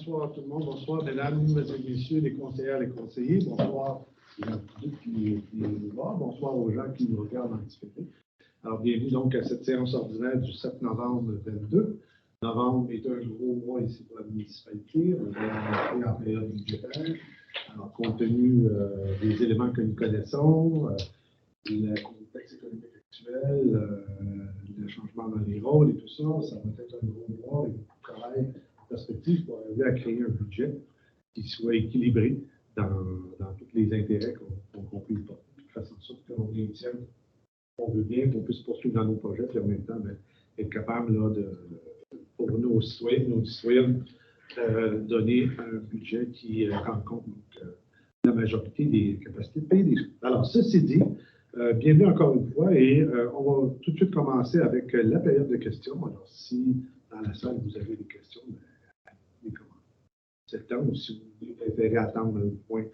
Bonsoir tout le monde, bonsoir mesdames et messieurs les conseillères et les conseillers, bonsoir les voir, bonsoir aux gens qui nous regardent en difficulté. Alors bienvenue donc à cette séance ordinaire du 7 novembre 2022. Novembre est un gros mois ici pour la municipalité, on va entrer en période budgétaire. Alors compte tenu des éléments que nous connaissons, le contexte économique actuel, le changement dans les rôles et tout ça, ça va être un gros mois et beaucoup de travail. Perspective pour arriver à créer un budget qui soit équilibré dans tous les intérêts qu'on puisse porter, de façon sorte qu'on réussisse, on veut bien qu'on puisse poursuivre dans nos projets, puis en même temps, être capable là, pour nos citoyens, nos citoyennes, donner un budget qui rend compte la majorité des capacités de payer des choses. Alors, ceci dit, bienvenue encore une fois et on va tout de suite commencer avec la période de questions. Alors, si dans la salle vous avez des questions, septembre, si vous préférez attendre le point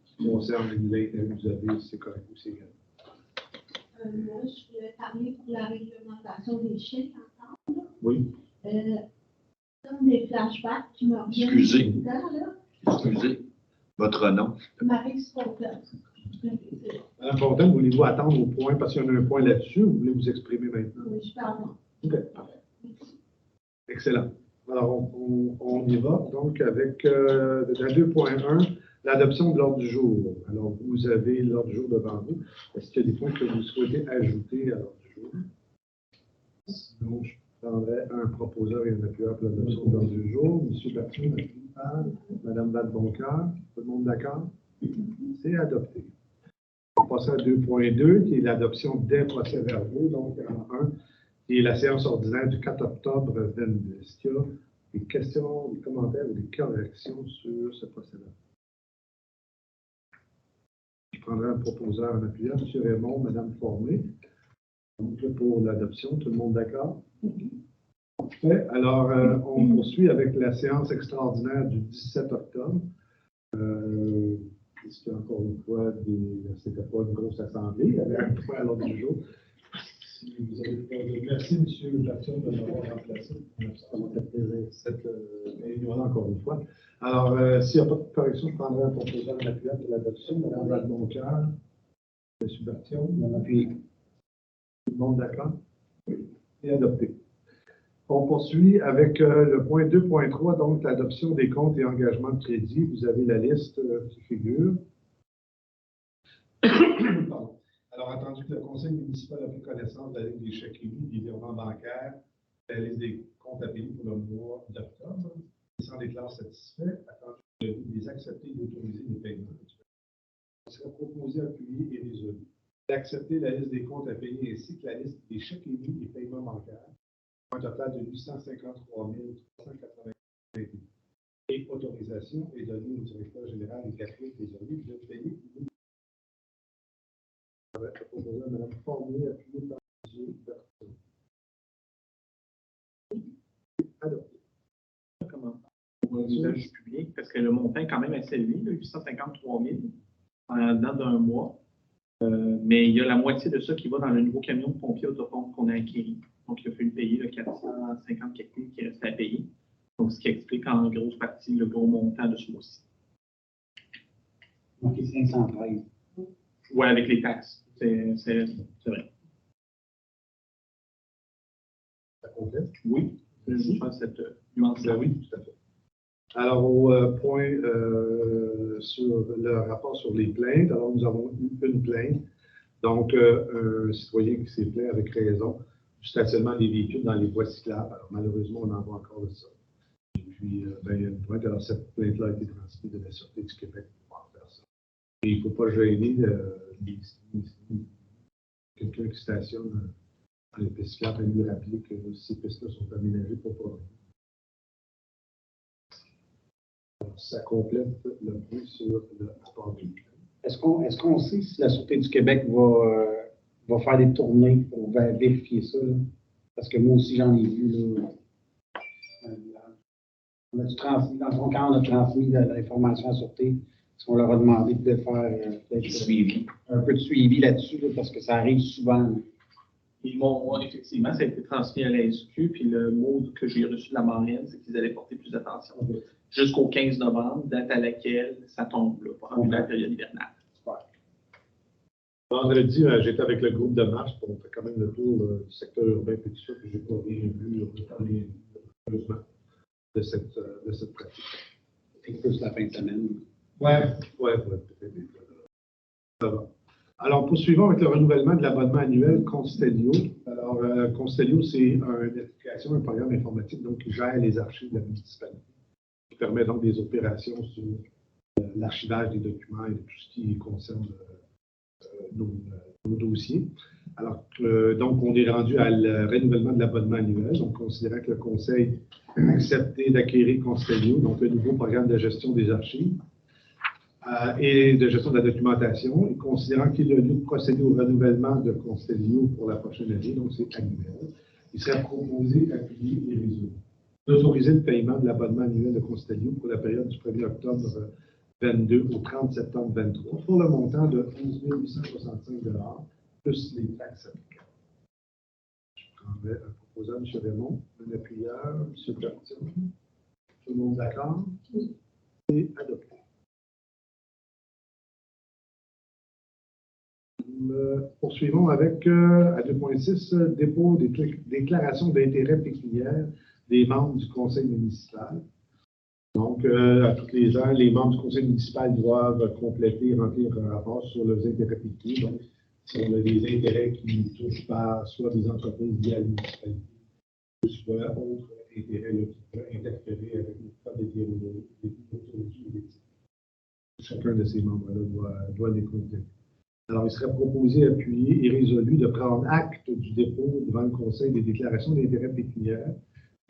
qui concerne l'intérêt que vous avez, c'est correct ou c'est grave. Moi, je voulais parler pour la réglementation des chiens ensemble. Oui. Comme des flashbacks qui me reviennent. Excusez. Votre nom? Marie Spontaine. Madame Fontaine, voulez-vous attendre au point parce qu'il y en a un point là-dessus ou vous voulez vous exprimer maintenant? Oui, je parle. OK, parfait. Excellent. Alors, on y va donc avec la 2.1, l'adoption de l'ordre du jour. Alors, vous avez l'ordre du jour devant vous. Est-ce qu'il y a des points que vous souhaitez ajouter à l'ordre du jour? Sinon, je prendrais un proposeur et un appuyeur pour l'adoption de l'ordre du jour. M. Bertrand, Mme Vadeboncoeur, tout le monde d'accord? C'est adopté. On passe à 2.2, qui est l'adoption des procès-verbaux, donc en 1. Et la séance ordinaire du 4 octobre 22. Est-ce qu'il y a des questions, des commentaires ou des corrections sur ce procès-là? Je prendrai un proposeur en appuyant, M. Raymond, Mme Formé. Donc, pour l'adoption, tout le monde d'accord? Parfait. Alors, on poursuit avec la séance extraordinaire du 17 octobre. Est-ce qu'il y a encore une fois c'était pas une grosse assemblée, il y avait un point à l'ordre du jour. Si vous avez... Merci, M. Jackson, de m'avoir remplacé. Ça m'a fait plaisir cette réunion-là, encore une fois. Alors, s'il n'y a pas de correction, je prendrai un proposeur en appuyant pour l'adoption. Mme Vadeboncoeur, M. Berthiaume, puis tout le monde d'accord? Oui. Et adopté. On poursuit avec le point 2.3, donc l'adoption des comptes et engagements de crédit. Vous avez la liste qui figure. Pardon. Alors, attendu que le conseil municipal a pris connaissance de la liste des chèques émis, des virements bancaires, la liste des comptes à payer pour le mois d'octobre, il s'en déclare satisfait, attendu de les accepter et d'autoriser les paiements. Il sera proposé, appuyé et résolu d'accepter la liste des comptes à payer ainsi que la liste des chèques émis et paiements bancaires, un total de 853 380 et autorisation est donnée au directeur général et Catherine Trésorier de payer. Proposé à Mme Formier, appuyé par M. Berthaud. Adopté. Comment? Pour l'usage public, parce que le montant est quand même assez élevé, 853 000 en date d'un mois. Mais il y a la moitié de ça qui va dans le nouveau camion de pompier autopompe qu'on a acquis. Donc, il a fallu payer le 450 quelques mille qui reste à payer. Donc, ce qui explique en grosse partie le gros montant de ce mois-ci. Donc, 513. Oui, avec les taxes. C'est vrai. Ça complète? Oui, je pense cette nuance-là. Oui, tout à fait. Alors, au point sur le rapport sur les plaintes, alors nous avons eu une plainte. Donc, un citoyen qui s'est plaint avec raison du stationnement des véhicules dans les voies cyclables. Alors, malheureusement, on en voit encore de ça. Et puis, il y a une pointe. Alors, cette plainte-là a été transmise de la Sûreté du Québec pour faire ça. Et il ne faut pas gêner quelqu'un qui stationne dans les pistes cyclables à lui rappeler que ces pistes-là sont aménagées pour pas. Ça complète le point sur le rapport du plan. Est-ce qu'on sait si la Sûreté du Québec va faire des tournées pour vérifier ça? Là? Parce que moi aussi, j'en ai vu. Là, quand on a transmis l'information à la Sûreté, est-ce qu'on leur a demandé de faire un peu de suivi là-dessus, là, parce que ça arrive souvent. Là. Effectivement, ça a été transmis à la SQ, puis le mot que j'ai reçu de la marraine, c'est qu'ils allaient porter plus d'attention. Jusqu'au 15 novembre, date à laquelle ça tombe là, pendant la période hivernale. Vendredi, j'étais avec le groupe de marche pour faire quand même le tour du secteur urbain et tout ça, puis j'ai pas rien vu, heureusement, de cette pratique. C'est plus la fin de semaine. Ouais, peut-être. Ça va. Alors, poursuivons avec le renouvellement de l'abonnement annuel Constellio. Alors, Constellio, c'est une application, un programme informatique donc, qui gère les archives de la municipalité, qui permet donc des opérations sur l'archivage des documents et de tout ce qui concerne nos dossiers. Alors, donc, on est rendu à le renouvellement de l'abonnement annuel. Donc, considérant que le Conseil a accepté d'acquérir Constellio, donc le nouveau programme de gestion des archives et de gestion de la documentation, et considérant qu'il y a lieu de procéder au renouvellement de Constellio pour la prochaine année, donc c'est annuel, il serait proposé d'appuyer et résoudre. D'autoriser le paiement de l'abonnement annuel de Constellio pour la période du 1er octobre 22 au 30 septembre 23 pour le montant de 11 865 $ plus les taxes applicables. Je prendrai un proposant, M. Raymond, un appuyeur, M. Bertin. Tout le monde d'accord? Oui. C'est adopté. Poursuivons avec, à 2.6, dépôt des déclarations d'intérêt pécuniaire des membres du conseil municipal. Donc, à toutes les heures, les membres du conseil municipal doivent compléter, remplir un rapport sur leurs intérêts pécuniaires. Donc, si on a des intérêts qui touchent par soit des entreprises liées à la municipalité, soit autres intérêts là, qui peuvent interférer avec le code des déontologie. Chacun de ces membres-là doit les compléter. Alors, il serait proposé, appuyé et résolu de prendre acte du dépôt devant le Conseil des déclarations d'intérêt pécuniaire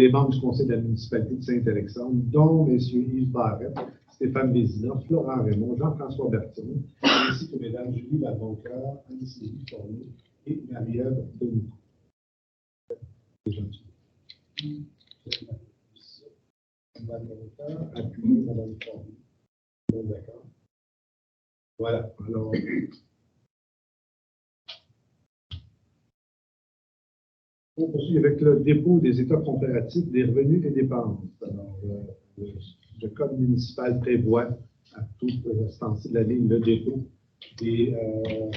des membres du Conseil de la municipalité de Saint-Alexandre, dont M. Yves Barrette, Stéphane Vézina, Florent Raymond, Jean-François Berton, ainsi que Mme Julie Lavoncoeur, Anne-Sylvie Fournier et Marie-Ève Denico. C'est gentil. Mme Lavoncoeur, appuyé Mme Fournier. Bon, d'accord. Voilà. Alors, on poursuit avec le dépôt des états comparatifs des revenus et dépenses. Alors, le code municipal prévoit à toute l'instant de l'année le dépôt des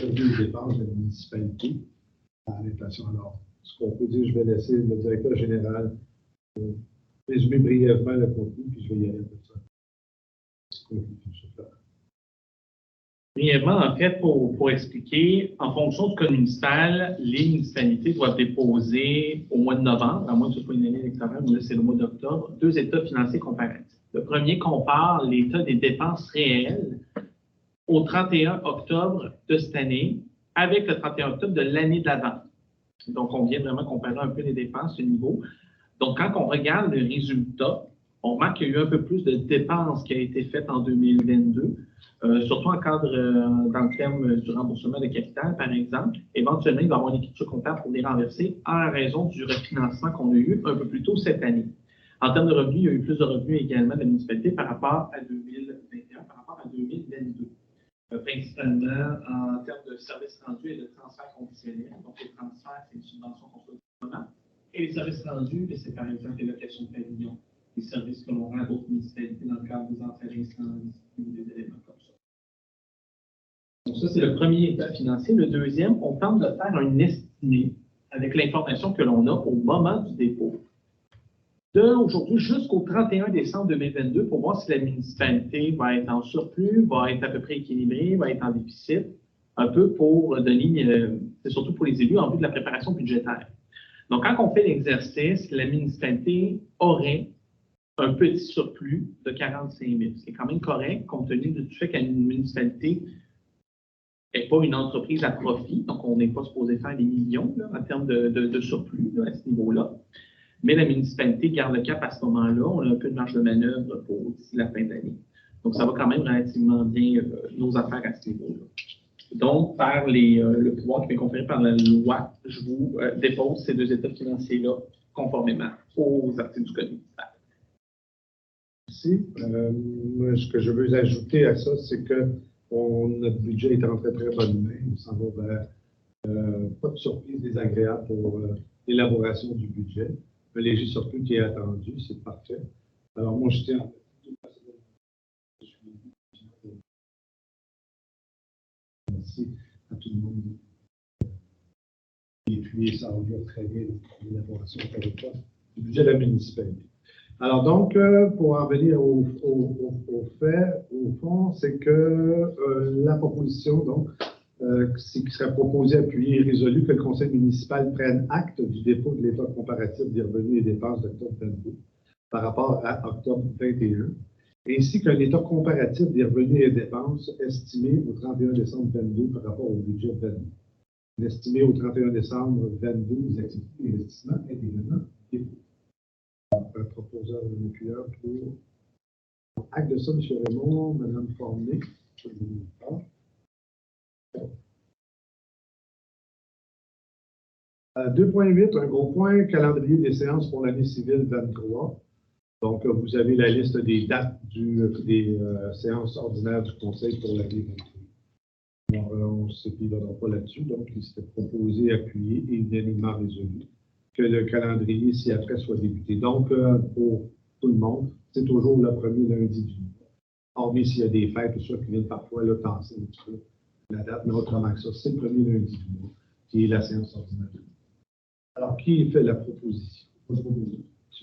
revenus et dépenses de la municipalité à l'inflation. Alors, ce qu'on peut dire, je vais laisser le directeur général résumer brièvement le contenu, puis je vais y aller avec ça. Brièvement, en fait, pour expliquer, en fonction du code municipal, les municipalités doivent déposer au mois de novembre, à moins que ce soit une année électorale, mais là, c'est le mois d'octobre, 2 états financiers comparatifs. Le premier compare l'état des dépenses réelles au 31 octobre de cette année avec le 31 octobre de l'année d'avant. Donc, on vient vraiment comparer un peu les dépenses, ce niveau. Donc, quand on regarde le résultat, on remarque qu'il y a eu un peu plus de dépenses qui a été faites en 2022. Surtout en cadre, dans le terme du remboursement de capital, par exemple. Éventuellement, il va y avoir une écriture comptable pour les renverser en raison du refinancement qu'on a eu un peu plus tôt cette année. En termes de revenus, il y a eu plus de revenus également de la municipalité par rapport à 2021, par rapport à 2022. Principalement en termes de services rendus et de transferts conditionnels. Donc, les transferts, c'est une subvention qu'on fait au gouvernement. Et les services rendus, c'est par exemple les locations de pavillons, les services que l'on rend à d'autres municipalités dans le cadre des entrées incendies ou des éléments comme ça. Donc ça, c'est le premier état financier. Le deuxième, on tente de faire un estimé avec l'information que l'on a au moment du dépôt. D'aujourd'hui jusqu'au 31 décembre 2022 pour voir si la municipalité va être en surplus, va être à peu près équilibrée, va être en déficit, un peu pour donner, c'est surtout pour les élus en vue de la préparation budgétaire. Donc, quand on fait l'exercice, la municipalité aurait un petit surplus de 45 000, ce qui est quand même correct, compte tenu du fait qu'une municipalité n'est pas une entreprise à profit, donc on n'est pas supposé faire des millions là, en termes de surplus là, à ce niveau-là. Mais la municipalité garde le cap à ce moment-là, on a un peu de marge de manœuvre pour d'ici la fin de l'année. Donc, ça va quand même relativement bien nos affaires à ce niveau-là. Donc, par le pouvoir qui est conféré par la loi, je vous dépose ces 2 états financiers-là conformément aux articles du Code municipal. Merci. Ce que je veux ajouter à ça, c'est que notre budget est en très, très bonne main. On s'en va vers Pas de surprise désagréable pour l'élaboration du budget. Un léger surplus qui est attendu, c'est parfait. Alors, moi, je tiens. Merci à tout le monde. Et puis, ça augure très bien l'élaboration du budget de la municipalité. Alors, donc, pour en venir au fait, au fond, c'est que la proposition, donc, c'est qu'il serait proposé, appuyé et résolu que le conseil municipal prenne acte du dépôt de l'état comparatif des revenus et dépenses d'octobre 22 par rapport à octobre 21, ainsi qu'un état comparatif des revenus et dépenses estimés au 31 décembre 22 par rapport au budget 22. L'estimé au 31 décembre 22 des activités d'investissement est également dépôt. Un proposeur moléculaire pour acte de ça, M. Raymond, Mme Forné. 2.8, un gros point, calendrier des séances pour l'année civile 23. Donc, vous avez la liste des dates des séances ordinaires du Conseil pour l'année 23. Alors, on ne s'épiloira pas là-dessus, donc il s'était proposé, appuyé et unanimement résolu que le calendrier ci-après soit débuté. Donc, pour tout le monde, c'est toujours le premier lundi du mois. Hormis s'il y a des fêtes, tout ça qui viennent parfois là, tasser un petit peu la date, mais autrement que ça, c'est le premier lundi du mois, qui est la séance ordinaire. Alors, qui fait la proposition? M.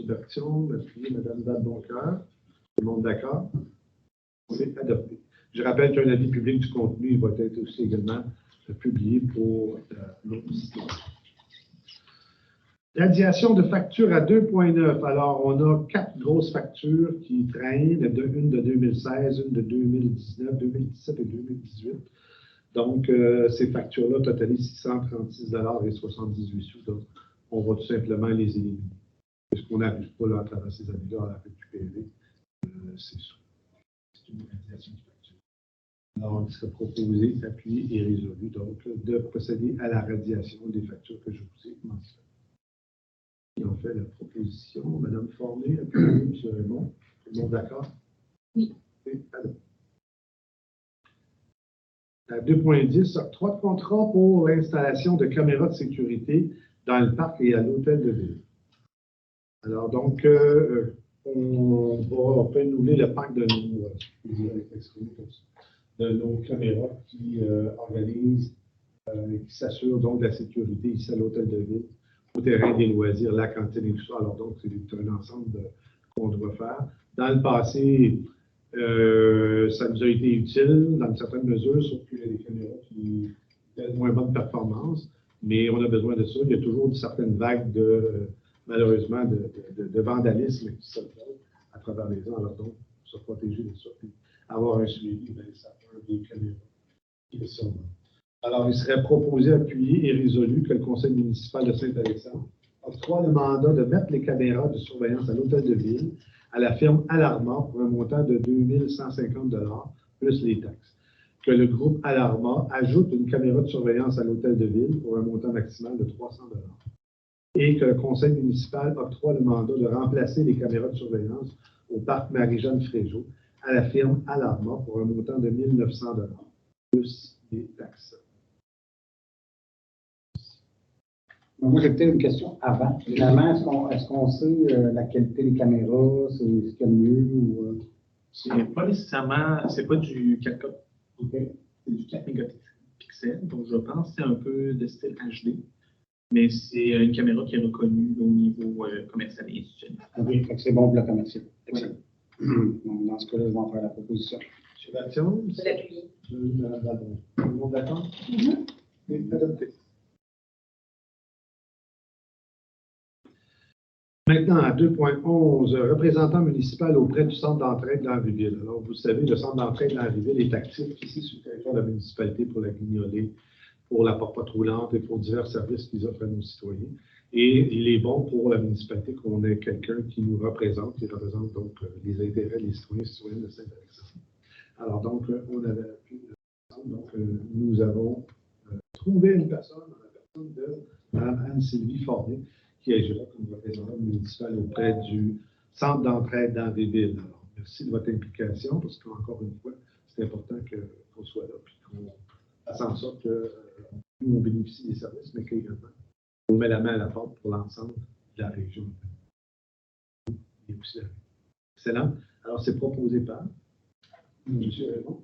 Bertion, appuyé, Mme Dade-Boncoeur. Tout le monde d'accord? C'est adopté. Je rappelle qu'un avis public du contenu va être aussi également publié pour l'autre histoire. Radiation de factures à 2.9. Alors, on a 4 grosses factures qui traînent, une de 2016, une de 2019, 2017 et 2018. Donc, ces factures-là totalisent 636,78 $. Donc, on va tout simplement les éliminer. Puisqu'on n'arrive pas là, à travers ces années-là à la récupérer, c'est ça. C'est une radiation de facture. Alors, il serait proposé, appuyé et résolu, donc, de procéder à la radiation des factures que je vous ai mentionnées. Et on fait la proposition. Mme Forné, appuyé, M. Raymond. Tout le monde d'accord? Oui. C'est adopté. À 2.10, octroi de contrat pour l'installation de caméras de sécurité dans le parc et à l'hôtel de ville. Alors, donc, on va renouveler le parc de nos caméras qui organisent, qui s'assurent donc de la sécurité ici à l'hôtel de ville, au terrain des loisirs, la cantine et tout ça. Alors, donc, c'est un ensemble qu'on doit faire. Dans le passé, ça nous a été utile dans une certaine mesure, sauf qu'il y a des caméras qui ont moins bonne performance, mais on a besoin de ça. Il y a toujours certaines vagues malheureusement, de vandalisme qui se fait à travers les ans. Alors donc, se protéger de ça, puis avoir un suivi, ça peut des caméras qui le sont. Alors, il serait proposé, appuyé et résolu que le conseil municipal de Saint-Alexandre octroie le mandat de mettre les caméras de surveillance à l'hôtel de ville à la firme Alarma pour un montant de 2150 $ plus les taxes. Que le groupe Alarma ajoute une caméra de surveillance à l'hôtel de ville pour un montant maximal de 300 $. Et que le conseil municipal octroie le mandat de remplacer les caméras de surveillance au parc Marie-Jeanne Fréjot à la firme Alarma pour un montant de 1900 $, plus les taxes. Moi, j'ai peut-être une question avant. Finalement, est-ce qu'on sait la qualité des caméras, c'est ce qu'il y a de mieux ou... C'est pas nécessairement, c'est pas du 4K. Okay. C'est du 4 mégapixels, donc je pense que c'est un peu de style HD. Mais c'est une caméra qui est reconnue au niveau commercial et institutionnel. Oui, c'est bon pour la commercial. Excellent. Donc, dans ce cas-là, je vais en faire la proposition. Sur l'action, Je l'appuie. Mme Dade. Tout le monde d'accord? C'est adopté. Maintenant, à 2.11, représentant municipal auprès du centre d'entraide d'Henryville. Alors, vous savez, le centre d'entraide d'Henryville est actif ici sur le territoire de la municipalité pour la Guignolée, pour la porte roulante et pour divers services qu'ils offrent à nos citoyens. Et il est bon pour la municipalité qu'on ait quelqu'un qui nous représente, qui représente donc les intérêts des citoyens et citoyennes de Saint-Alexandre. Alors donc, on avait appuyé donc nous avons trouvé une personne, la personne de Mme Anne-Sylvie Forné, qui agira comme représentante municipale auprès du centre d'entraide dans des villes. Alors, merci de votre implication, parce qu'encore une fois, c'est important qu'on soit là, puis qu'on fasse en sorte que nous, on bénéficie des services, mais qu'également, on met la main à la porte pour l'ensemble de la région. Et aussi, excellent. Alors, c'est proposé par M. Raymond.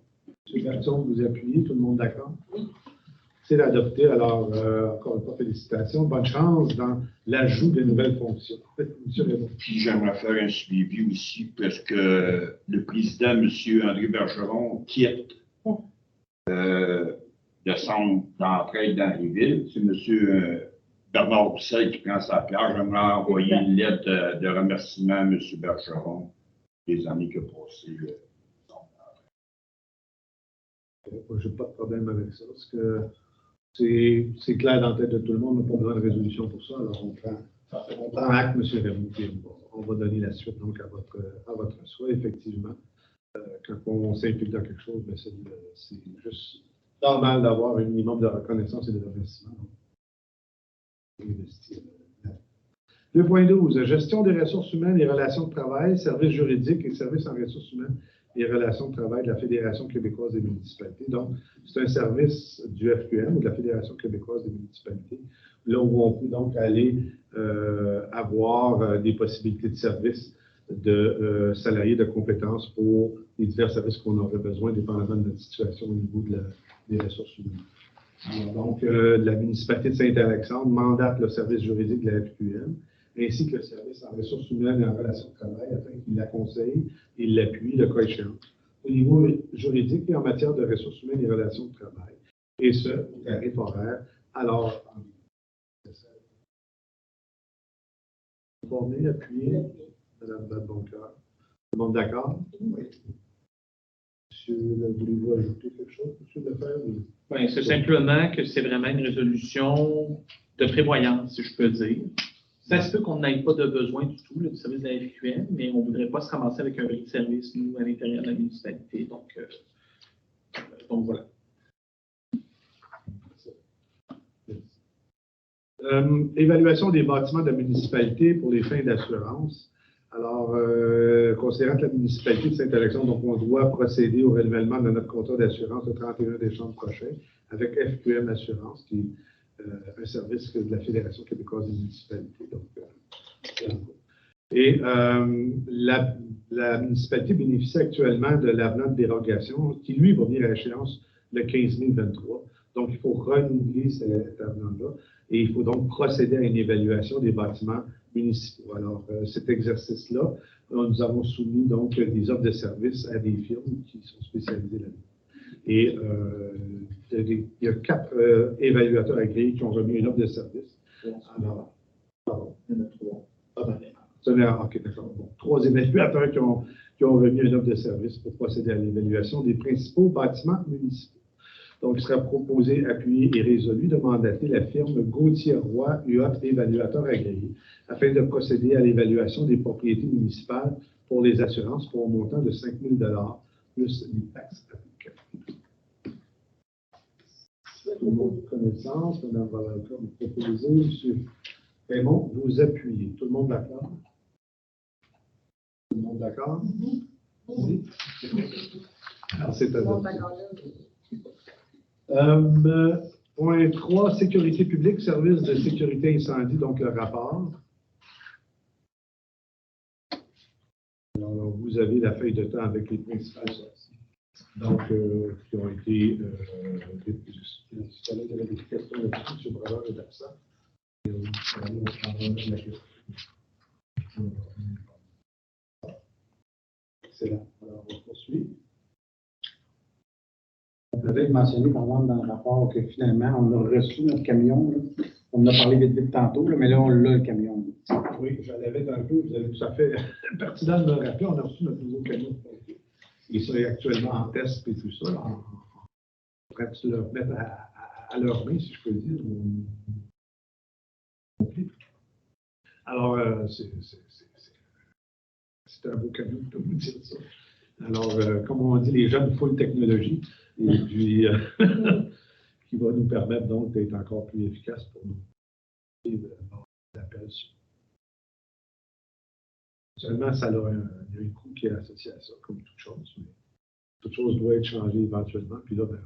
M. Berton, vous appuyez, tout le monde d'accord? Oui. C'est adopté. Alors, encore une fois, félicitations. Bonne chance dans l'ajout de nouvelles fonctions. M. Raymond. Puis j'aimerais faire un suivi aussi parce que le président, M. André Bergeron, quitte le centre d'entraide dans les villes. C'est M. Bernard Roussel qui prend sa place. J'aimerais envoyer une lettre de remerciement à M. Bergeron des années qu'il a passées. Je n'ai pas de problème avec ça, parce que c'est clair dans la tête de tout le monde, on n'a pas besoin de résolution pour ça. Alors, on prend acte, M. Raymond, et on va donner la suite donc, à votre souhait, effectivement. Quand on s'implique dans quelque chose, ben, c'est juste normal d'avoir un minimum de reconnaissance et de remerciement. 2.12, gestion des ressources humaines et relations de travail, services juridiques et services en ressources humaines et relations de travail de la Fédération québécoise des municipalités. Donc, c'est un service du FQM, ou de la Fédération québécoise des municipalités, là où on peut donc aller avoir des possibilités de services de salariés de compétences pour les divers services qu'on aurait besoin, dépendamment de notre situation au niveau des ressources humaines. Alors, donc, la municipalité de Saint-Alexandre mandate le service juridique de la FQM, ainsi que le service en ressources humaines et en relations de travail, afin qu'il la conseille et l'appuie, le cas échéant, au niveau juridique et en matière de ressources humaines et relations de travail, et ce, au tarif horaire. Alors, formé, appuyé, Mme Badboncoeur. Tout le monde d'accord? Oui. Monsieur, voulez-vous ajouter quelque chose, M. Lefebvre? Oui, c'est simplement que c'est vraiment une résolution de prévoyance, si je peux dire. Ça se peut qu'on n'ait pas de besoin du tout là, du service de la FQM, mais on ne voudrait pas se ramasser avec un vrai service, nous, à l'intérieur de la municipalité. Donc voilà. Évaluation des bâtiments de la municipalité pour les fins d'assurance. Alors, considérant que la municipalité de Saint-Alexandre, donc on doit procéder au renouvellement de notre contrat d'assurance le 31 décembre prochain avec FQM Assurance, qui est un service de la Fédération québécoise des municipalités. Donc, et la municipalité bénéficie actuellement de l'avenant de dérogation qui, lui, va venir à échéance le 15 mai 2023. Donc, il faut renouveler cet avenant-là et il faut donc procéder à une évaluation des bâtiments municipaux. Alors, cet exercice-là, nous avons soumis donc des offres de services à des firmes qui sont spécialisées là-dedans. Et il y a 4 évaluateurs agréés qui ont remis une offre de service. Alors, pardon, il y en a 3. OK, d'accord. Bon, 3 évaluateurs qui ont remis une offre de service pour procéder à l'évaluation des principaux bâtiments municipaux. Donc, il sera proposé, appuyé et résolu de mandater la firme Gauthier-Roy UOT évaluateur agréé afin de procéder à l'évaluation des propriétés municipales pour les assurances pour un montant de 5 000 $ plus les taxes applicables. Tout le monde connaissance, Mme Valentin vous proposez, M. Raymond, vous appuyez. Tout le monde d'accord? Tout le monde d'accord? Oui. Alors, c'est adopté. Point 3, sécurité publique, service de sécurité incendie, donc le rapport. Alors, vous avez la feuille de temps avec les principales sorties. Donc, qui ont été il y avait des questions là-dessus, M. Bravard est absent. Excellent. Alors, on poursuit. On avait mentionné, par exemple, dans le rapport que finalement, on a reçu notre camion. Là. On en a parlé vite tantôt, là, mais là, on l'a, le camion. Oui, j'en avais un peu. Vous avez tout à fait pertinent de me rappeler. On a reçu notre nouveau camion. Et ça est actuellement en test et tout ça. On pourrait le remettre à leur main, si je peux le dire. Alors, c'est un beau camion, je peux vous dire ça. Alors, comme on dit, les jeunes full technologie, et puis qui va nous permettre donc d'être encore plus efficaces pour nous. L'appel. Seulement, ça a un coût qui est associé à ça, comme toute chose. Mais toute chose doit être changée éventuellement. Puis là, ben,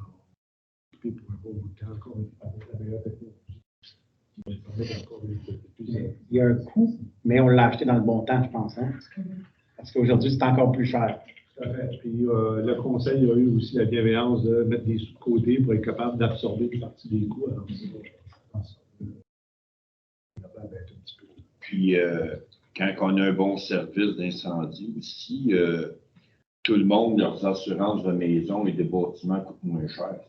équipé pour un bon bout de temps, encore avec la meilleure technologie, qui va permettre encore plus. Il y a un coût, mais on l'a acheté dans le bon temps, je pense. Hein? Parce qu'aujourd'hui, c'est encore plus cher. Tout à fait. Puis le conseil a eu aussi la bienveillance de mettre des sous de côté pour être capable d'absorber une partie des coûts. Alors, je pense que capable d'être un petit peu. Puis, quand on a un bon service d'incendie aussi, tout le monde, leurs assurances de maison et de bâtiments coûtent moins cher.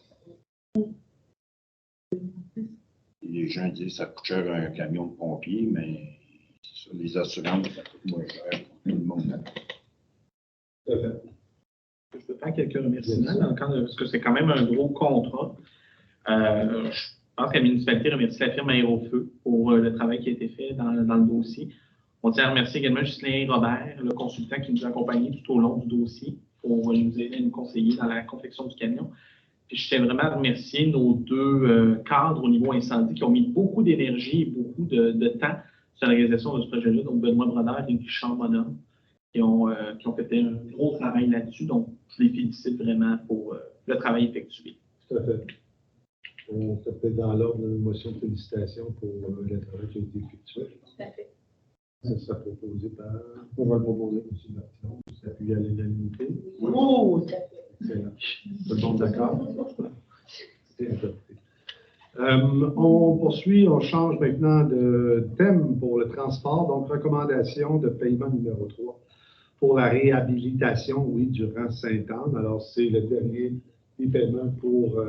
Les gens disent que ça coûte cher un camion de pompiers, mais ça, les assurances, ça coûte moins cher pour tout le monde. Tout à fait. Je peux faire quelques remerciements, parce que c'est quand même un gros contrat. Je pense que la municipalité remercie la firme Aérofeu pour le travail qui a été fait dans le dossier. On tient à remercier également Justin Robert, le consultant qui nous a accompagnés tout au long du dossier pour nous aider à nous conseiller dans la confection du camion. Puis je tiens vraiment à remercier nos deux cadres au niveau incendie qui ont mis beaucoup d'énergie et beaucoup de temps sur la réalisation de ce projet-là, donc Benoît Brodeur et Richard Bonhomme, qui ont fait un gros travail là-dessus. Donc, je les félicite vraiment pour le travail effectué. Tout à fait. On fait peut-être dans l'ordre une motion de félicitations pour le travail qui a été effectué. Tout à fait. Ça sera proposé par On va le proposer. M. Martineau. C'est appuyé à l'unanimité. Oh, tout à fait. Excellent. Tout le monde d'accord? C'est adopté. On poursuit, on change maintenant de thème pour le transport. Donc, recommandation de paiement numéro 3 pour la réhabilitation, oui, du rang Sainte-Anne. Alors, c'est le dernier des paiements pour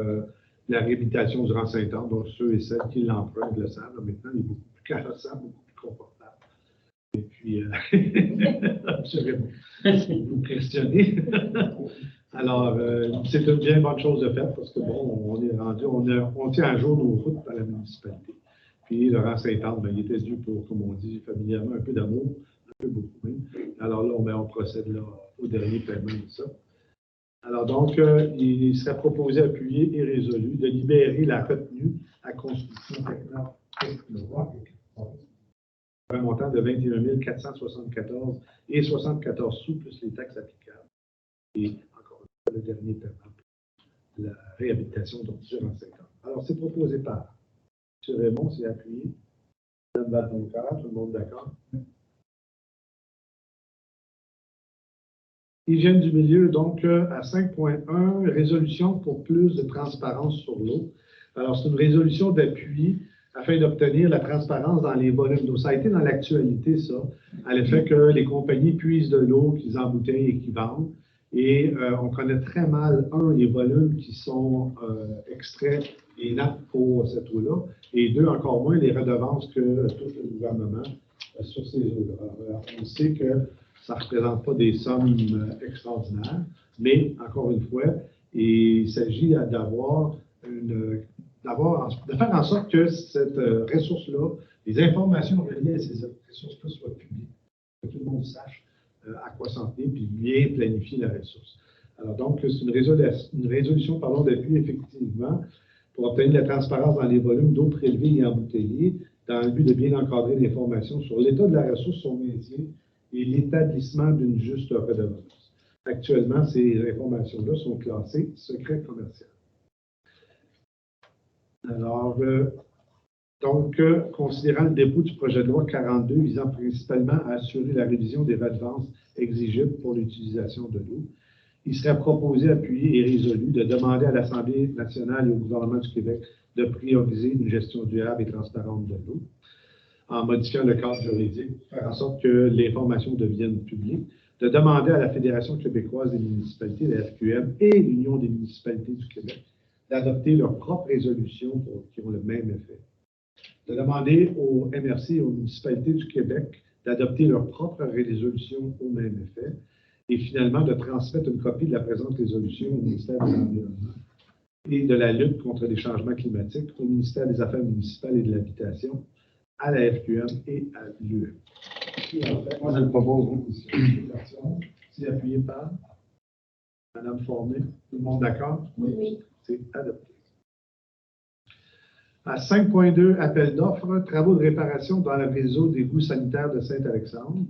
la réhabilitation du rang Sainte-Anne. Donc, ceux et celles qui l'empruntent le savent. Maintenant, il est beaucoup plus carrossable, beaucoup plus confortable. Et puis, absolument, vous questionnez. Alors, c'est une bien bonne chose de faire parce que, bon, on est rendu, on tient à jour nos routes par la municipalité. Puis, le rang Sainte-Anne, ben, il était dû pour, comme on dit familièrement, un peu d'amour, un peu beaucoup même. Alors là, on procède là, au dernier paiement de ça. Alors donc, il serait proposé, appuyé et résolu de libérer la retenue à construction technologique. Un montant de 21 474 et 74 sous plus les taxes applicables. Et encore une fois, le dernier paiement pour la réhabilitation donc, sur un secteur. Alors, c'est proposé par M. Raymond, c'est appuyé. Mme Badoncar, tout le monde d'accord? Hygiène du milieu, donc, à 5.1, résolution pour plus de transparence sur l'eau. Alors, c'est une résolution d'appui afin d'obtenir la transparence dans les volumes d'eau. Ça a été dans l'actualité, ça, à l'effet que les compagnies puisent de l'eau qu'ils embouteillent et qu'ils vendent. Et on connaît très mal, les volumes qui sont extraits et nappes pour cette eau-là, et deux, encore moins, les redevances que touche le gouvernement sur ces eaux-là. On sait que ça ne représente pas des sommes extraordinaires, mais, encore une fois, il s'agit de faire en sorte que cette ressource-là, les informations reliées à ces ressources-là soient publiques, que tout le monde sache à quoi s'en tenir, puis bien planifier la ressource. Alors donc, c'est une résolution d'appui, effectivement, pour obtenir la transparence dans les volumes d'eau prélevée et embouteillée, dans le but de bien encadrer l'information sur l'état de la ressource, son maintien et l'établissement d'une juste redevance. Actuellement, ces informations-là sont classées secret commercial. Alors, considérant le dépôt du projet de loi 42 visant principalement à assurer la révision des redevances exigibles pour l'utilisation de l'eau, il serait proposé, appuyé et résolu de demander à l'Assemblée nationale et au gouvernement du Québec de prioriser une gestion durable et transparente de l'eau en modifiant le cadre juridique, faire en sorte que l'information devienne publique, de demander à la Fédération québécoise des municipalités, la FQM, et l'Union des municipalités du Québec d'adopter leurs propres résolutions qui ont le même effet, de demander au MRC et aux municipalités du Québec d'adopter leurs propres résolutions au même effet, et finalement de transmettre une copie de la présente résolution au ministère de l'Environnement et de la lutte contre les changements climatiques, au ministère des Affaires municipales et de l'Habitation, à la FQM et à l'UE. Moi, je le propose. C'est appuyé par Mme Fournier. Tout le monde d'accord? Oui. C'est adopté. À 5.2, appel d'offres, travaux de réparation dans le réseau d'égouts sanitaires de Saint-Alexandre.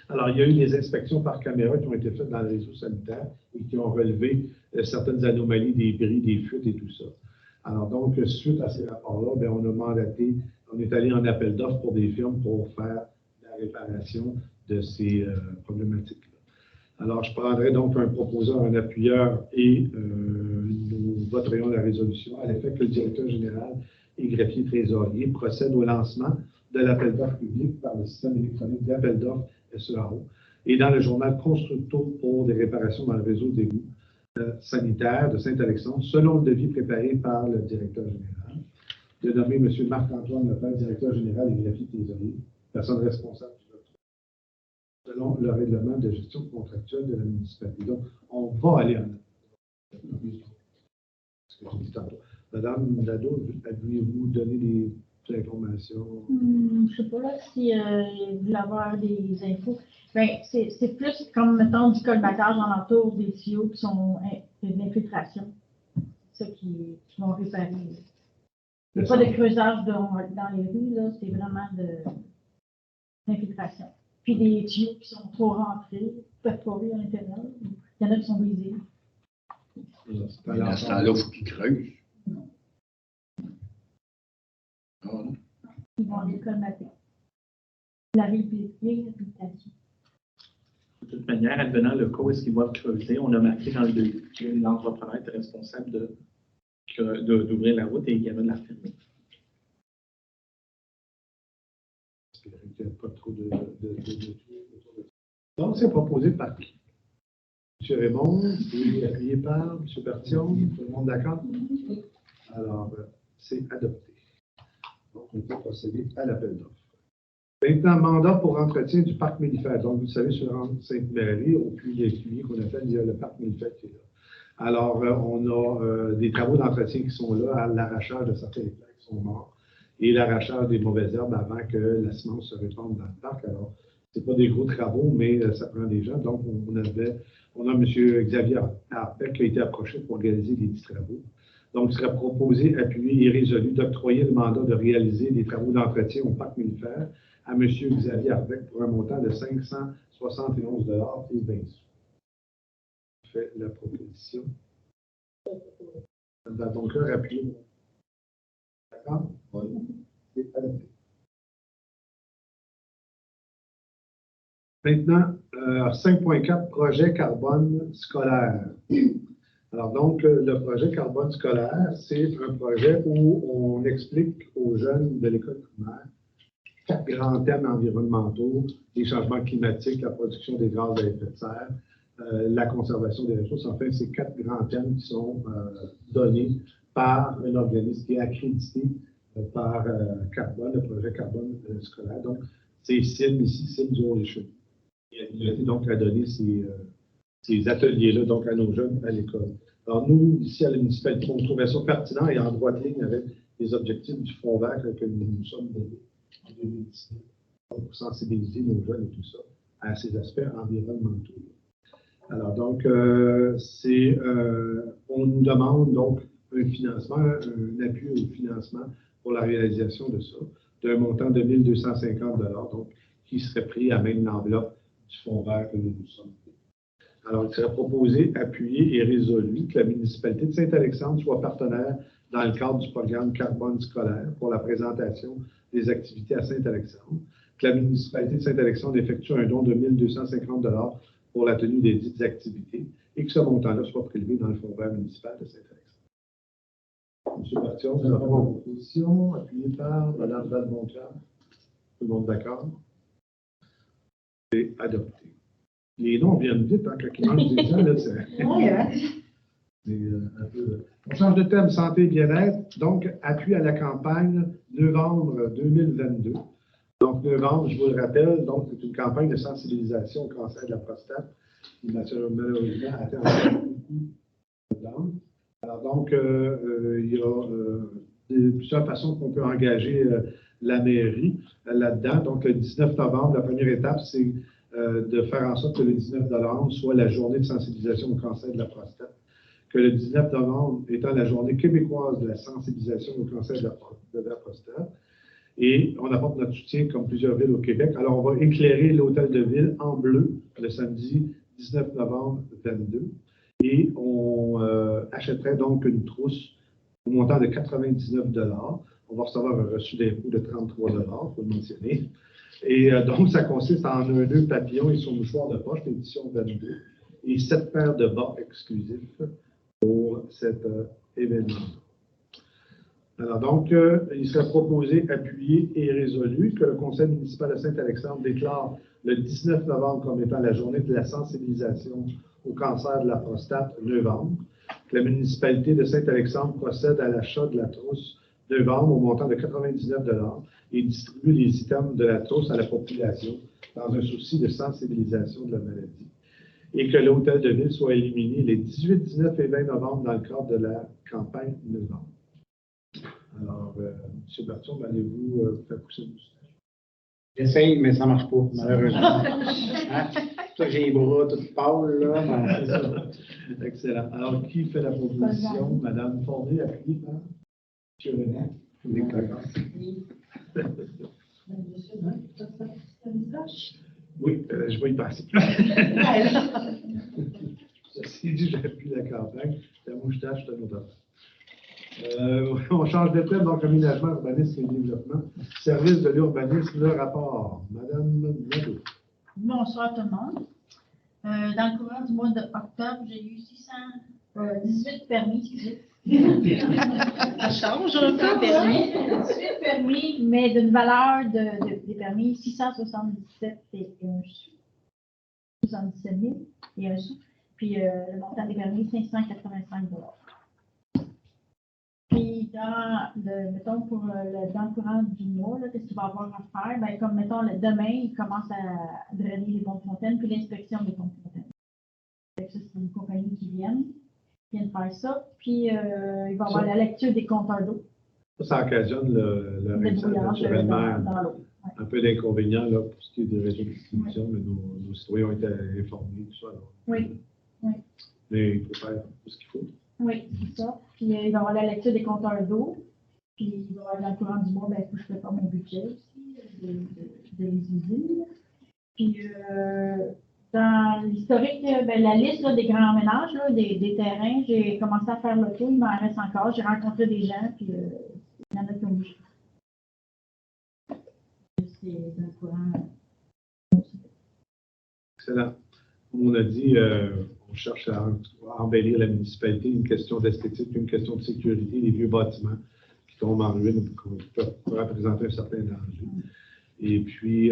Alors, il y a eu des inspections par caméra qui ont été faites dans le réseau sanitaire et qui ont relevé certaines anomalies, des bris, des fuites et tout ça. Alors, donc, suite à ces rapports-là, bien, on a mandaté, on est allé en appel d'offres pour des firmes pour faire la réparation de ces problématiques-là. Alors, je prendrai donc un proposeur, un appuyeur et nous voterons la résolution à l'effet que le directeur général et greffier trésorier procèdent au lancement de l'appel d'offres public par le système électronique d'appel d'offres SEAO et dans le journal Constructo pour des réparations dans le réseau d'égouts sanitaire de Saint-Alexandre, selon le devis préparé par le directeur général, de nommer M. Marc-Antoine Lepage, directeur général et greffier trésorier, personne responsable du vote, selon le règlement de gestion contractuelle de la municipalité. Donc, on va aller en ce que j'ai dit tantôt. Madame Nadeau, aviez-vous donné des informations? Je ne sais pas là, si vous voulez avoir des infos. Ben, c'est plus comme, mettons, du colmatage alentour des tuyaux qui sont de l'infiltration. C'est ça qui vont réparer. Il n'y a pas de creusage dans les rues, là, c'est vraiment de l'infiltration. Puis des tuyaux qui sont trop rentrés, perforés à l'intérieur. Il y en a qui sont brisés. Dans ce temps-là, il faut qu'ils creusent. Ils vont les colmater. La réhabilitation. De toute manière, advenant le cas où est-ce qu'ils doivent creuser, on a marqué dans le devis que l'entrepreneur est responsable d'ouvrir la route et également de la fermer. Il n'y a pas trop de. Donc, c'est proposé par qui? M. Raymond, oui, appuyé par M. Bertillon, tout le monde d'accord? Alors, c'est adopté. Donc, on peut procéder à l'appel d'offres. Maintenant, mandat pour entretien du parc mellifère. Donc, vous savez, sur Sainte-Marie, au puits qu'on appelle, il y a le parc mellifère qui est là. Alors, on a des travaux d'entretien qui sont là, à l'arrachage de certains éclats qui sont morts et l'arrachage des mauvaises herbes avant que la semence se répande dans le parc. Alors, ce n'est pas des gros travaux, mais ça prend des gens. Donc, on a M. Xavier Arpec qui a été approché pour réaliser des petits travaux. Donc, il serait proposé, appuyé et résolu d'octroyer le mandat de réaliser des travaux d'entretien au parc mellifère à M. Xavier Arpec pour un montant de 571 $, et 20 sous. Je fais la proposition. Dans ton cœur, appuyé. D'accord? Oui. C'est adopté. Maintenant, 5.4, projet carbone scolaire. Alors donc, le projet carbone scolaire, c'est un projet où on explique aux jeunes de l'école primaire 4 grands thèmes environnementaux, les changements climatiques, la production des gaz à effet de serre, la conservation des ressources. Enfin, c'est 4 grands thèmes qui sont donnés par un organisme qui est accrédité par Carbone, le projet carbone scolaire. Donc, c'est CIM ici, CIM du Haut-des-Chevaux. Il a été donc à donner ces ateliers-là donc à nos jeunes à l'école. Alors, nous, ici à la municipalité, on trouvait ça pertinent et en droite ligne avec les objectifs du Fonds vert que nous sommes donnés en 2019 pour sensibiliser nos jeunes et tout ça à ces aspects environnementaux. Alors, donc, on nous demande donc un financement, un appui au financement pour la réalisation de ça, d'un montant de 1 250 $, donc, qui serait pris à même l'enveloppe du Fonds vert que nous sommes. Alors, il serait proposé, appuyé et résolu que la municipalité de Saint-Alexandre soit partenaire dans le cadre du programme Carbone scolaire pour la présentation des activités à Saint-Alexandre, que la municipalité de Saint-Alexandre effectue un don de 1 250 $ pour la tenue des dites activités et que ce montant-là soit prélevé dans le Fonds vert municipal de Saint-Alexandre. M. Bertillon, vous avez une proposition appuyée par Mme Valmontrand. Tout le monde d'accord? C'est adopté. Les noms viennent vite, hein, quand ils mangent des gens, là, c'est un peu... On change de thème, santé et bien-être. Donc, appui à la campagne, novembre 2022. Donc, novembre, je vous le rappelle, donc, c'est une campagne de sensibilisation au cancer de la prostate qui, malheureusement, atteint beaucoup de gens. Alors, donc, il y a plusieurs façons qu'on peut engager la mairie là-dedans. Donc, le 19 novembre, la première étape, c'est de faire en sorte que le 19 novembre soit la journée de sensibilisation au cancer de la prostate. Que le 19 novembre étant la journée québécoise de la sensibilisation au cancer de la prostate. Et on apporte notre soutien comme plusieurs villes au Québec. Alors, on va éclairer l'hôtel de ville en bleu le samedi 19 novembre 2022. Et on achèterait donc une trousse au montant de 99 $. On va recevoir un reçu d'impôt de 33 $, il faut le mentionner. Et donc, ça consiste en un nœud papillon et son mouchoir de poche, l'édition 22, et 7 paires de bas exclusifs pour cet événement. Alors donc, il serait proposé, appuyé et résolu que le Conseil municipal de Saint-Alexandre déclare le 19 novembre comme étant la journée de la sensibilisation au cancer de la prostate novembre, que la municipalité de Saint-Alexandre procède à l'achat de la trousse novembre au montant de 99 $ et distribue les items de la trousse à la population dans un souci de sensibilisation de la maladie, et que l'hôtel de ville soit éliminé les 18, 19 et 20 novembre dans le cadre de la campagne novembre. Alors, M. Berton, allez-vous faire pousser une moustache? J'essaye, mais ça ne marche pas, malheureusement. Hein? Toi, j'ai les bras tout pâles, là. Ben, c'est ça. Excellent. Alors, qui fait la proposition? Mme Fournier, appuyée par M. René. Oui, d'accord. Oui, je vais y passer. Ceci dit, j'appuie la campagne. La moustache, c'est un autre affaire. On change de thème, donc aménagement, urbanisme et développement. Service de l'urbanisme, le rapport. Madame Nadeau. Bonsoir tout le monde. Dans le courant du mois d'octobre, j'ai eu 618 permis, excusez. Ça change un peu. 18 permis, mais d'une valeur des permis 677 et un sou. 77 000 et un sou. Puis le montant des permis, 585 $. Puis mettons pour dans le courant du mois, qu'est-ce qu'il va y avoir à faire? Ben, comme mettons demain, il commence à drainer les pompes fontaines, puis l'inspection des pompes fontaines. Ça, c'est une compagnie qui vient faire ça. Puis il va y avoir la lecture des compteurs d'eau. Ça occasionne le naturellement dans l'eau. Ouais. Un peu d'inconvénients là, pour ce qui est des réseaux de distribution, mais nos citoyens ont été informés, tout ça. Alors. Oui. Oui. Mais il faut faire tout ce qu'il faut. Oui, c'est ça. Puis il va y avoir la lecture des compteurs d'eau. Puis il va y avoir dans le courant du mois, il faut que je prépare mon budget aussi de les usines. Puis dans l'historique, la liste là, des grands ménages, là, des terrains, j'ai commencé à faire le tour, il m'en reste encore. J'ai rencontré des gens, puis il y en a qui ont bougé. C'est dans le courant. Excellent. Comme on a dit, on cherche à embellir la municipalité, une question d'esthétique, une question de sécurité, les vieux bâtiments qui tombent en ruine peuvent représenter un certain danger. Et puis,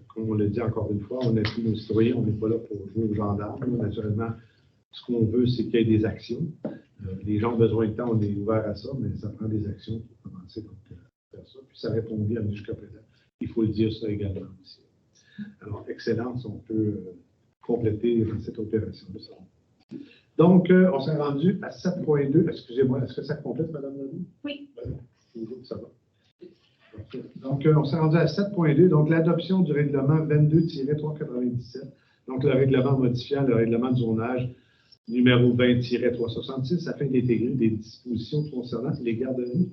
comme on l'a dit encore une fois, on appuie nos citoyens, on n'est pas là pour jouer aux gendarmes. Naturellement, ce qu'on veut, c'est qu'il y ait des actions. Les gens ont besoin de temps, on est ouvert à ça, mais ça prend des actions pour commencer donc, à faire ça. Puis ça répond bien jusqu'à présent. Il faut le dire ça également aussi. Alors, excellence, on peut compléter cette opération. Donc, on s'est rendu à 7.2. Excusez-moi, est-ce que ça complète, Mme Nadeau? Oui. Ça va. Donc, on s'est rendu à 7.2. Donc, l'adoption du règlement 22-397. Donc, le règlement modifiant le règlement de zonage numéro 20-366 afin d'intégrer des dispositions concernant les garderies.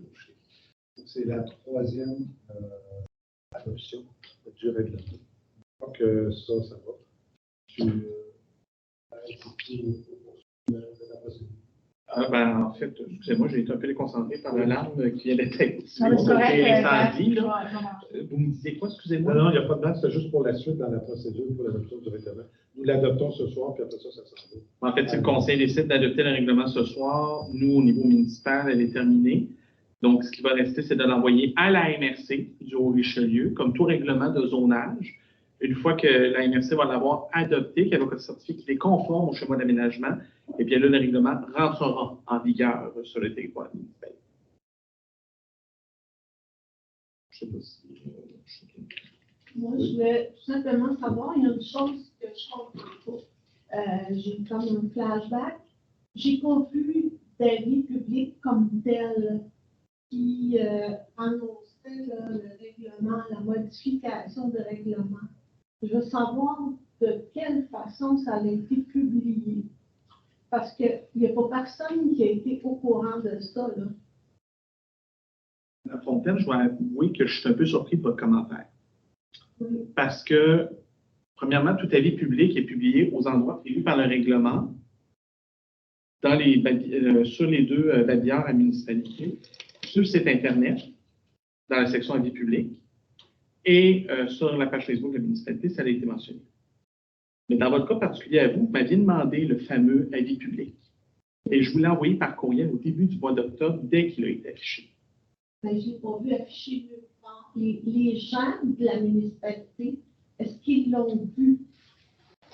C'est la troisième adoption du règlement. Donc, ça va. En fait, excusez-moi, j'ai été un peu déconcentré par l'alarme qui vient d'être incendie. Vous me disiez quoi, excusez-moi? Non, il n'y a pas de date, c'est juste pour la suite dans la procédure pour l'adoption du règlement. Nous l'adoptons ce soir, puis après ça s'en va. En fait, si le Conseil décide d'adopter le règlement ce sour, nous, au niveau municipal, elle est terminée. Donc, ce qui va rester, c'est de l'envoyer à la MRC du Haut-Richelieu, comme tout règlement de zonage. Une fois que la MRC va l'avoir adopté, qu'elle va certifier qu'il est conforme au schéma d'aménagement, et bien là, le règlement rentrera en vigueur sur le territoire municipal. Je ne sais pas si... Moi, je voulais tout simplement savoir, il y a une chose que je comprends pas. J'ai comme un flashback. J'ai pas vu d'avis public comme tel qui annonçait là, le règlement, la modification du règlement. Je veux savoir de quelle façon ça a été publié. Parce qu'il n'y a pas personne qui a été au courant de ça. Là. Mme Fontaine, je dois avouer que je suis un peu surpris de votre commentaire. Oui. Parce que, premièrement, tout avis public est publié aux endroits prévus par le règlement sur les deux babillards à municipalité, sur le site Internet, dans la section avis public, et sur la page Facebook de la municipalité, ça a été mentionné. Mais dans votre cas particulier à vous, vous m'aviez demandé le fameux avis public. Et je vous l'ai envoyé par courriel au début du mois d'octobre, dès qu'il a été affiché. Ben, je n'ai pas vu afficher les gens de la municipalité. Est-ce qu'ils l'ont vu?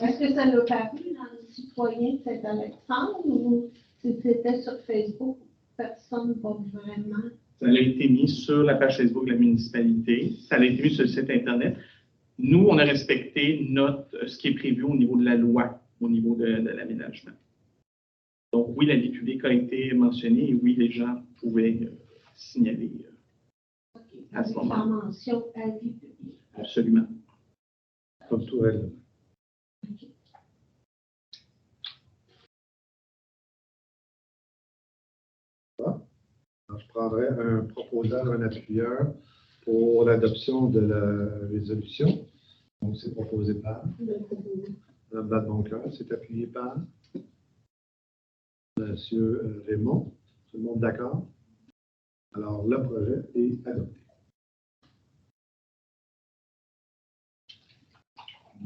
Est-ce que ça l'a paru dans les citoyens de Saint-Alexandre ou si c'était sur Facebook? Personne ne va vraiment. Ça a été mis sur la page Facebook de la municipalité. Ça a été mis sur le site Internet. Nous, on a respecté ce qui est prévu au niveau de la loi, au niveau de l'aménagement. Donc, oui, l'avis public a été mentionné et oui, les gens pouvaient signaler à ce moment. Sans mention avis public. Absolument. Comme tout règlement. Alors, je prendrai un proposeur, un appuyeur pour l'adoption de la résolution. Donc, c'est proposé par Mme Vadeboncoeur, c'est appuyé par M. Raymond. Tout le monde d'accord? Alors, le projet est adopté.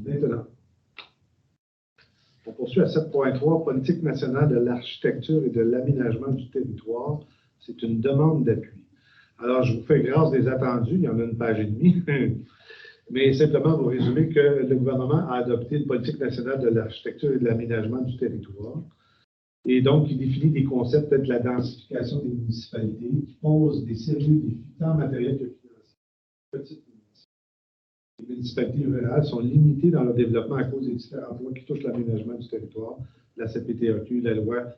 Maintenant, on poursuit à 7.3, politique nationale de l'architecture et de l'aménagement du territoire. C'est une demande d'appui. Alors, je vous fais grâce des attendus, il y en a une page et demie, mais simplement vous résumer que le gouvernement a adopté une politique nationale de l'architecture et de l'aménagement du territoire. Et donc, il définit des concepts tels que la densification des municipalités, qui pose des sérieux défis, tant matériels que financiers. Petites municipalités. Les municipalités rurales sont limitées dans leur développement à cause des différents lois qui touchent l'aménagement du territoire, la CPTAQ, la loi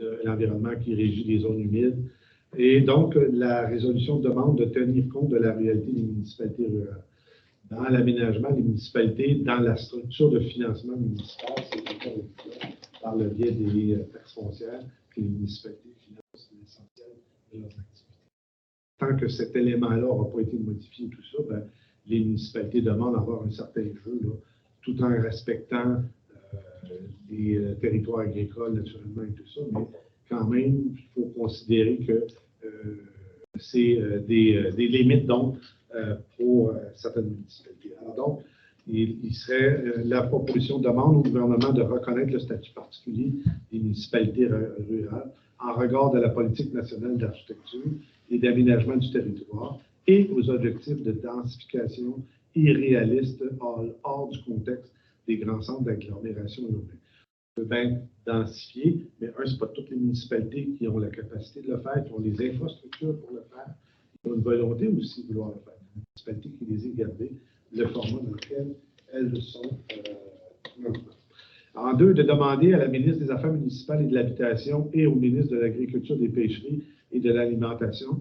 de l'environnement qui régit les zones humides. Et donc, la résolution demande de tenir compte de la réalité des municipalités rurales. Dans l'aménagement des municipalités, dans la structure de financement municipal, c'est encore par le biais des taxes foncières que les municipalités financent l'essentiel de leurs activités. Tant que cet élément-là n'aura pas été modifié, tout ça, ben, les municipalités demandent d'avoir un certain jeu, là, tout en respectant les territoires agricoles, naturellement, et tout ça, mais quand même, il faut considérer que c'est des limites, donc, pour certaines municipalités. Alors donc, la proposition demande au gouvernement de reconnaître le statut particulier des municipalités rurales en regard de la politique nationale d'architecture et d'aménagement du territoire et aux objectifs de densification irréalistes hors du contexte des grands centres d'agglomération urbaine. On peut bien densifier, mais ce n'est pas toutes les municipalités qui ont la capacité de le faire, qui ont les infrastructures pour le faire, qui ont une volonté aussi de vouloir le faire. Les municipalités qui les aient gardées, le format dans lequel elles sont maintenant. En deux, de demander à la ministre des Affaires municipales et de l'Habitation et au ministre de l'Agriculture, des Pêcheries et de l'Alimentation,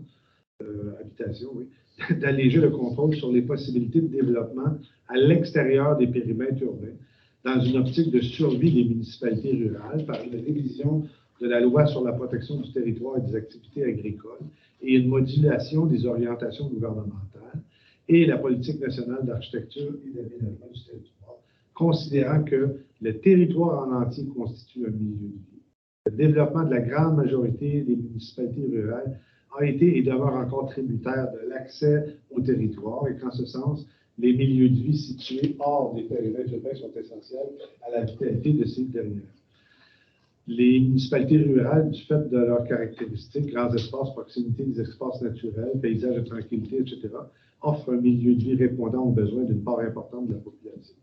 d'alléger le contrôle sur les possibilités de développement à l'extérieur des périmètres urbains, dans une optique de survie des municipalités rurales par une révision de la loi sur la protection du territoire et des activités agricoles et une modulation des orientations gouvernementales et la politique nationale d'architecture et d'aménagement du territoire, considérant que le territoire en entier constitue un milieu de vie. Le développement de la grande majorité des municipalités rurales a été et demeure encore tributaire de l'accès au territoire et qu'en ce sens, les milieux de vie situés hors des périmètres urbains sont essentiels à la vitalité de ces dernières. Les municipalités rurales, du fait de leurs caractéristiques, grands espaces, proximité des espaces naturels, paysages de tranquillité, etc., offrent un milieu de vie répondant aux besoins d'une part importante de la population.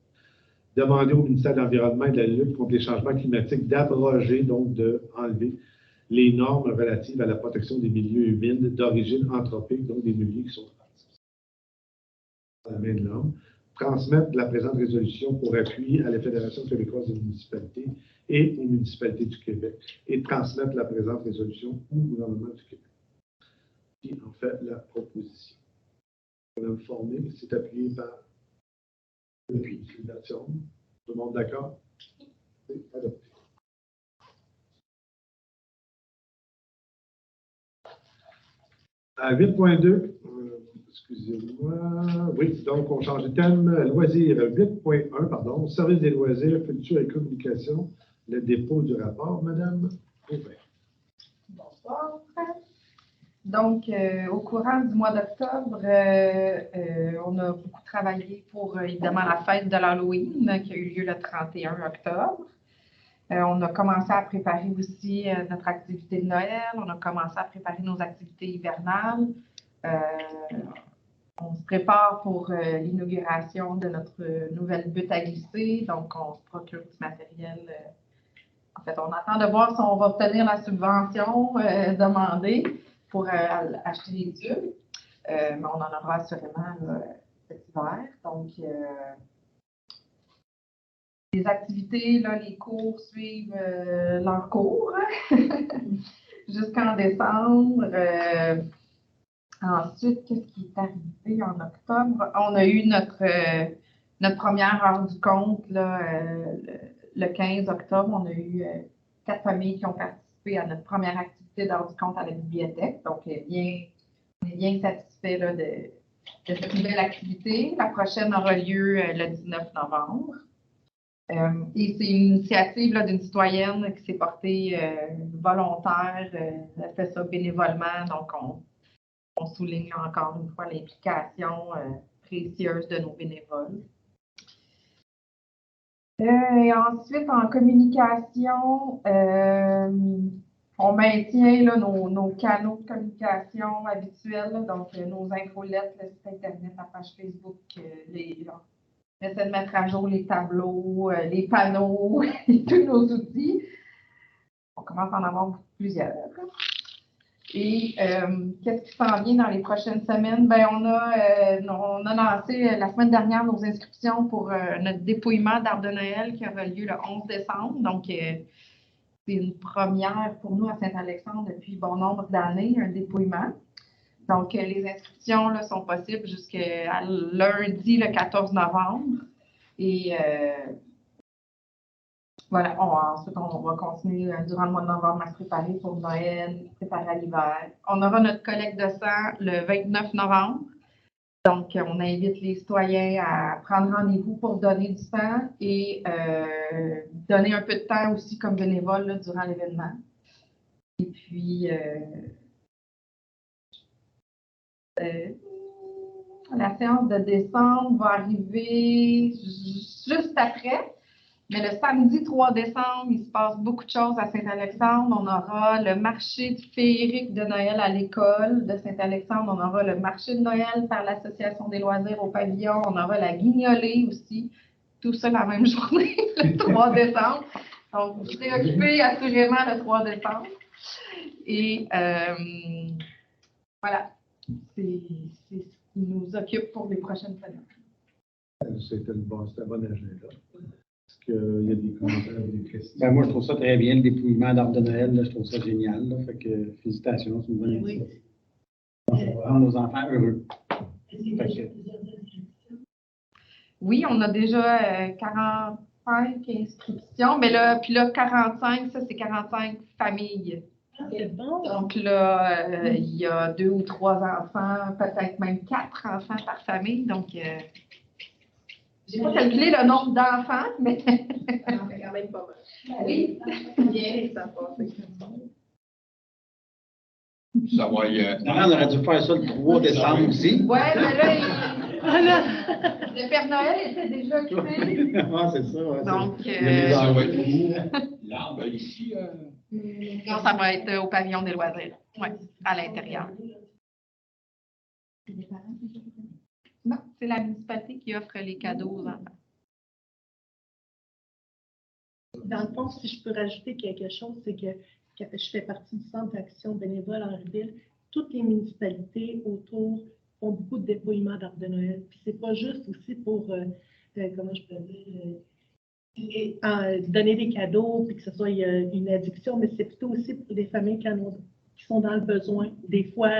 Demander au ministère de l'Environnement et de la lutte contre les changements climatiques d'abroger, donc d'enlever, les normes relatives à la protection des milieux humides d'origine anthropique, donc des milieux qui sont à la main de l'homme, transmettre la présente résolution pour appui à la Fédération québécoise des municipalités et aux municipalités du Québec et transmettre la présente résolution au gouvernement du Québec, qui en fait la proposition. Madame Formé, c'est appuyé par l'utilisation. Tout le monde d'accord? C'est adopté. À 8.2, excusez-moi, oui, donc on change de thème, loisirs, 8.1, pardon, service des loisirs, culture et communication, le dépôt du rapport, Madame Aubert. Bonsoir. Donc, au courant du mois d'octobre, on a beaucoup travaillé pour, évidemment, la fête de l'Halloween qui a eu lieu le 31 octobre. On a commencé à préparer aussi notre activité de Noël. On a commencé à préparer nos activités hivernales. On se prépare pour l'inauguration de notre nouvelle butte à glisser. Donc, on se procure du matériel. En fait, on attend de voir si on va obtenir la subvention demandée pour acheter les tubes. Mais on en aura assurément là, cet hiver. Donc, les activités, là, les cours suivent leur cours jusqu'en décembre. Ensuite, qu'est-ce qui est arrivé en octobre? On a eu notre première heure du compte là, le 15 octobre. On a eu 4 familles qui ont participé à notre première activité d'heure du compte à la bibliothèque. Donc, on est bien satisfait là, de cette nouvelle activité. La prochaine aura lieu le 19 novembre. Et c'est une initiative là, d'une citoyenne qui s'est portée volontaire. Elle fait ça bénévolement. Donc, on souligne encore une fois l'implication précieuse de nos bénévoles. Et ensuite, en communication, on maintient là, nos canaux de communication habituels, là, donc nos infolettes, le site Internet, la page Facebook, on essaie de mettre à jour les tableaux, les panneaux et tous nos outils. On commence à en avoir plusieurs. Et qu'est-ce qui s'en vient dans les prochaines semaines? Bien, on a lancé la semaine dernière nos inscriptions pour notre dépouillement d'arbre de Noël qui aura lieu le 11 décembre. Donc, c'est une première pour nous à Saint-Alexandre depuis bon nombre d'années, un dépouillement. Donc, les inscriptions là, sont possibles jusqu'à lundi, le 14 novembre. Et voilà, ensuite, on va continuer durant le mois de novembre à se préparer pour Noël, préparer à l'hiver. On aura notre collecte de sang le 29 novembre. Donc, on invite les citoyens à prendre rendez-vous pour donner du sang et donner un peu de temps aussi comme bénévole là, durant l'événement. Et puis, la séance de décembre va arriver juste après. Mais le samedi 3 décembre, il se passe beaucoup de choses à Saint-Alexandre. On aura le marché féerique de Noël à l'école de Saint-Alexandre. On aura le marché de Noël par l'Association des loisirs au pavillon. On aura la guignolée aussi. Tout ça la même journée, le 3 décembre. Donc, vous serez occupés assurément le 3 décembre. Et voilà, c'est ce qui nous occupe pour les prochaines semaines. C'était un bon agenda. Est-ce qu'il y a des commentaires, des questions? Ben, moi, je trouve ça très bien, le dépouillement d'arbre de Noël. Là, je trouve ça génial. Là, fait que, félicitations, c'est une bonne idée. On va rendre nos enfants heureux. Oui, on a déjà 45 inscriptions, mais là, puis là, 45, ça, c'est 45 familles. C'est bon. Donc là, il y a 2 ou 3 enfants, peut-être même 4 enfants par famille. Donc, je n'ai pas calculé le nombre d'enfants, mais. C'est quand même pas mal. Oui. Bien, ça passe. Ça va y On aurait dû faire ça le 3 décembre aussi. Oui, mais là, le Père Noël était déjà occupé. Ah, c'est ça. Ouais, Donc, ça va être où? L'arbre ici? non, ça va être au pavillon des loisirs. Oui, à l'intérieur. Non, c'est la municipalité qui offre les cadeaux aux enfants. Dans le fond, si je peux rajouter quelque chose, c'est que je fais partie du Centre d'action bénévole en Henryville. Toutes les municipalités autour font beaucoup de dépouillements d'arbres de Noël. Puis c'est pas juste aussi pour, comment je peux dire, donner des cadeaux, puis que ce soit une addiction, mais c'est plutôt aussi pour des familles qui sont dans le besoin. Des fois,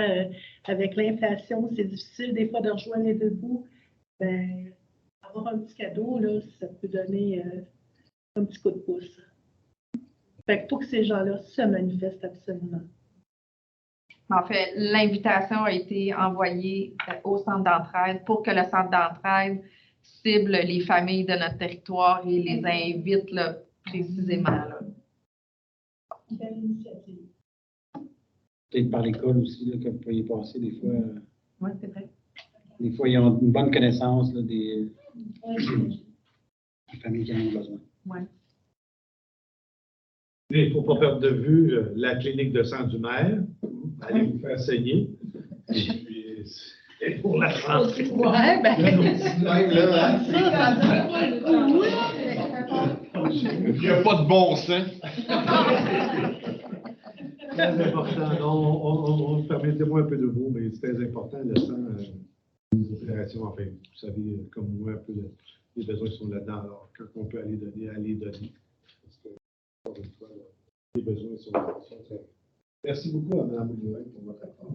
avec l'inflation, c'est difficile des fois de rejoindre les deux bouts. Ben, avoir un petit cadeau, là, ça peut donner un petit coup de pouce. Fait que pour que ces gens-là se manifestent absolument. En fait, l'invitation a été envoyée au centre d'entraide pour que le centre d'entraide cible les familles de notre territoire et les invite là, précisément. Là. Belle initiative. Peut-être par l'école aussi, là, que vous pourriez passer des fois. Oui, c'est vrai. Des fois, ils ont une bonne connaissance là, des Ouais. familles qui en ont besoin. Ouais. Il ne faut pas perdre de vue la clinique de sang du maire. Allez vous faire saigner. Et puis, c'est pour la santé. Ouais, ben. Il n'y a pas de bon sens. Très important. Permettez-moi un peu de mots, mais c'est très important, le sang, les opérations, enfin, vous savez, comme moi, un peu, les besoins sont là-dedans. Alors, quand on peut aller donner, allez donner. Parce que, encore une fois, les besoins sont très. Merci beaucoup à Mme Boulouin pour votre rapport.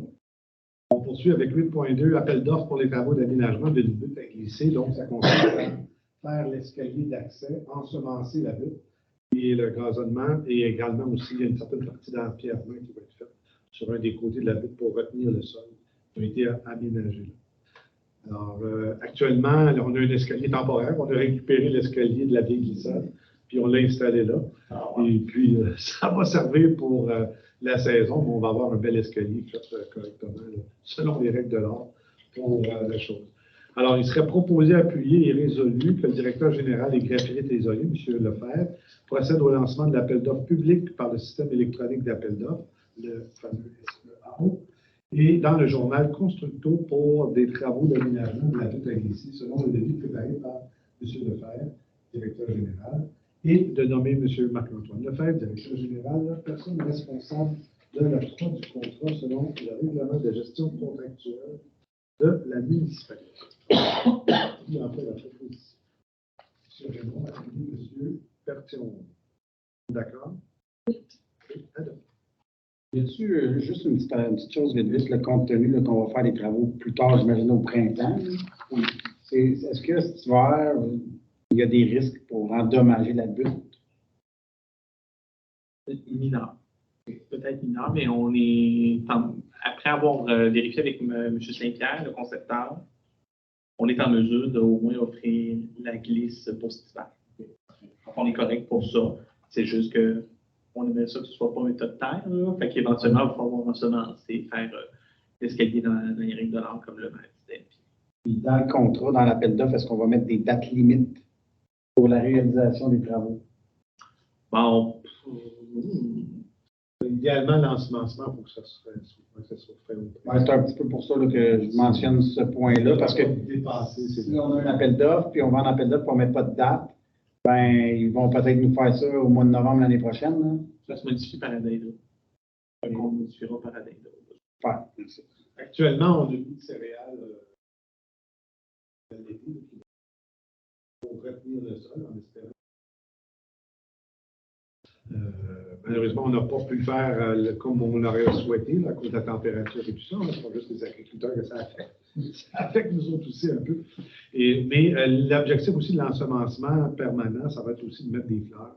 On poursuit avec 8.2, appel d'offres pour les travaux d'aménagement d'une butte à glisser. Donc, ça consiste à faire l'escalier d'accès, ensemencer la butte et le gazonnement. Et également aussi, il y a une certaine partie d'empierrement qui va être faite sur un des côtés de la butte pour retenir le sol qui a été aménagé. Alors, actuellement, là, on a un escalier temporaire. On a récupéré l'escalier de la vieille glissade, puis on l'a installé là. Et puis, ça va servir pour la saison, mais on va avoir un bel escalier fait correctement, là, selon les règles de l'art, pour la chose. Alors, il serait proposé, appuyé et résolu que le directeur général et greffier trésorier, M. Lefebvre, procède au lancement de l'appel d'offres public par le système électronique d'appel d'offres, le fameux SEAO, et dans le journal Constructo pour des travaux d'aménagement de la butte à glisser, selon le devis préparé par M. Lefebvre, directeur général, et de nommer M. Marc-Antoine Lefebvre, directeur général, personne responsable de l'octroi du contrat selon le règlement de gestion contractuelle de la municipalité. Qui en fait la proposition? M. Raymond, M. Pertion. D'accord? Oui. Adopté. Y a-t-il juste une petite chose vite vite, le compte tenu là, qu'on va faire des travaux plus tard, j'imagine au printemps? Est-ce que cet hiver, il y a des risques pour endommager la butte? Mineur. Peut-être mineur, mais on est, après avoir vérifié avec M. Saint-Pierre, le concepteur, on est en mesure d'au moins offrir la glisse pour cet hiver. Donc, on est correct pour ça. C'est juste que on aimerait ça que ce ne soit pas un tas de terre. Là. Fait qu'éventuellement, il va falloir ensemencer, faire l'escalier dans les règles de l'art comme le maire disait. Puis dans le contrat, dans l'appel d'offres, est-ce qu'on va mettre des dates limites pour la réalisation des travaux? Bon, Idéalement, l'ensemencement pour que ça soit fait au Ouais, c'est un petit peu pour ça là, que je mentionne ce point-là, parce que si on a un appel d'offres, puis on va en appel d'offres, puis on ne met pas de date, ben, ils vont peut-être nous faire ça au mois de novembre l'année prochaine. Là. ça se modifie par ADEDA. Donc, on modifiera par ADEDA. Ouais, c'est ça. Actuellement, on a mis de céréales pour retenir le sol en espérant. Malheureusement, on n'a pas pu le faire comme on aurait souhaité là, à cause de la température et tout ça. Ce n'est pas juste les agriculteurs que ça affecte. Ça affecte nous autres aussi un peu. Mais l'objectif aussi de l'ensemencement permanent, ça va être aussi de mettre des fleurs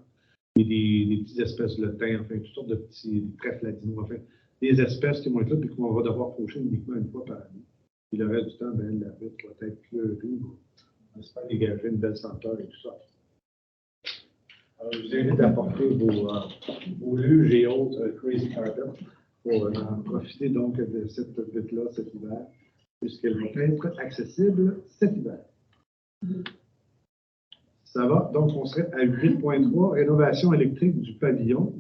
et des petites espèces de thym, enfin, toutes sortes de petits trèfles latino, enfin, des espèces qui vont être là et qu'on va devoir faucher uniquement une fois par année. Et le reste du temps, ben, la butte va être fleurue. On espère dégager une belle senteur et tout ça. Alors, je vous invite à porter vos luges et autres Crazy Carpet pour en profiter donc de cette butte-là cet hiver, puisqu'elle va être accessible cet hiver. Ça va, donc on serait à 8.3, rénovation électrique du pavillon.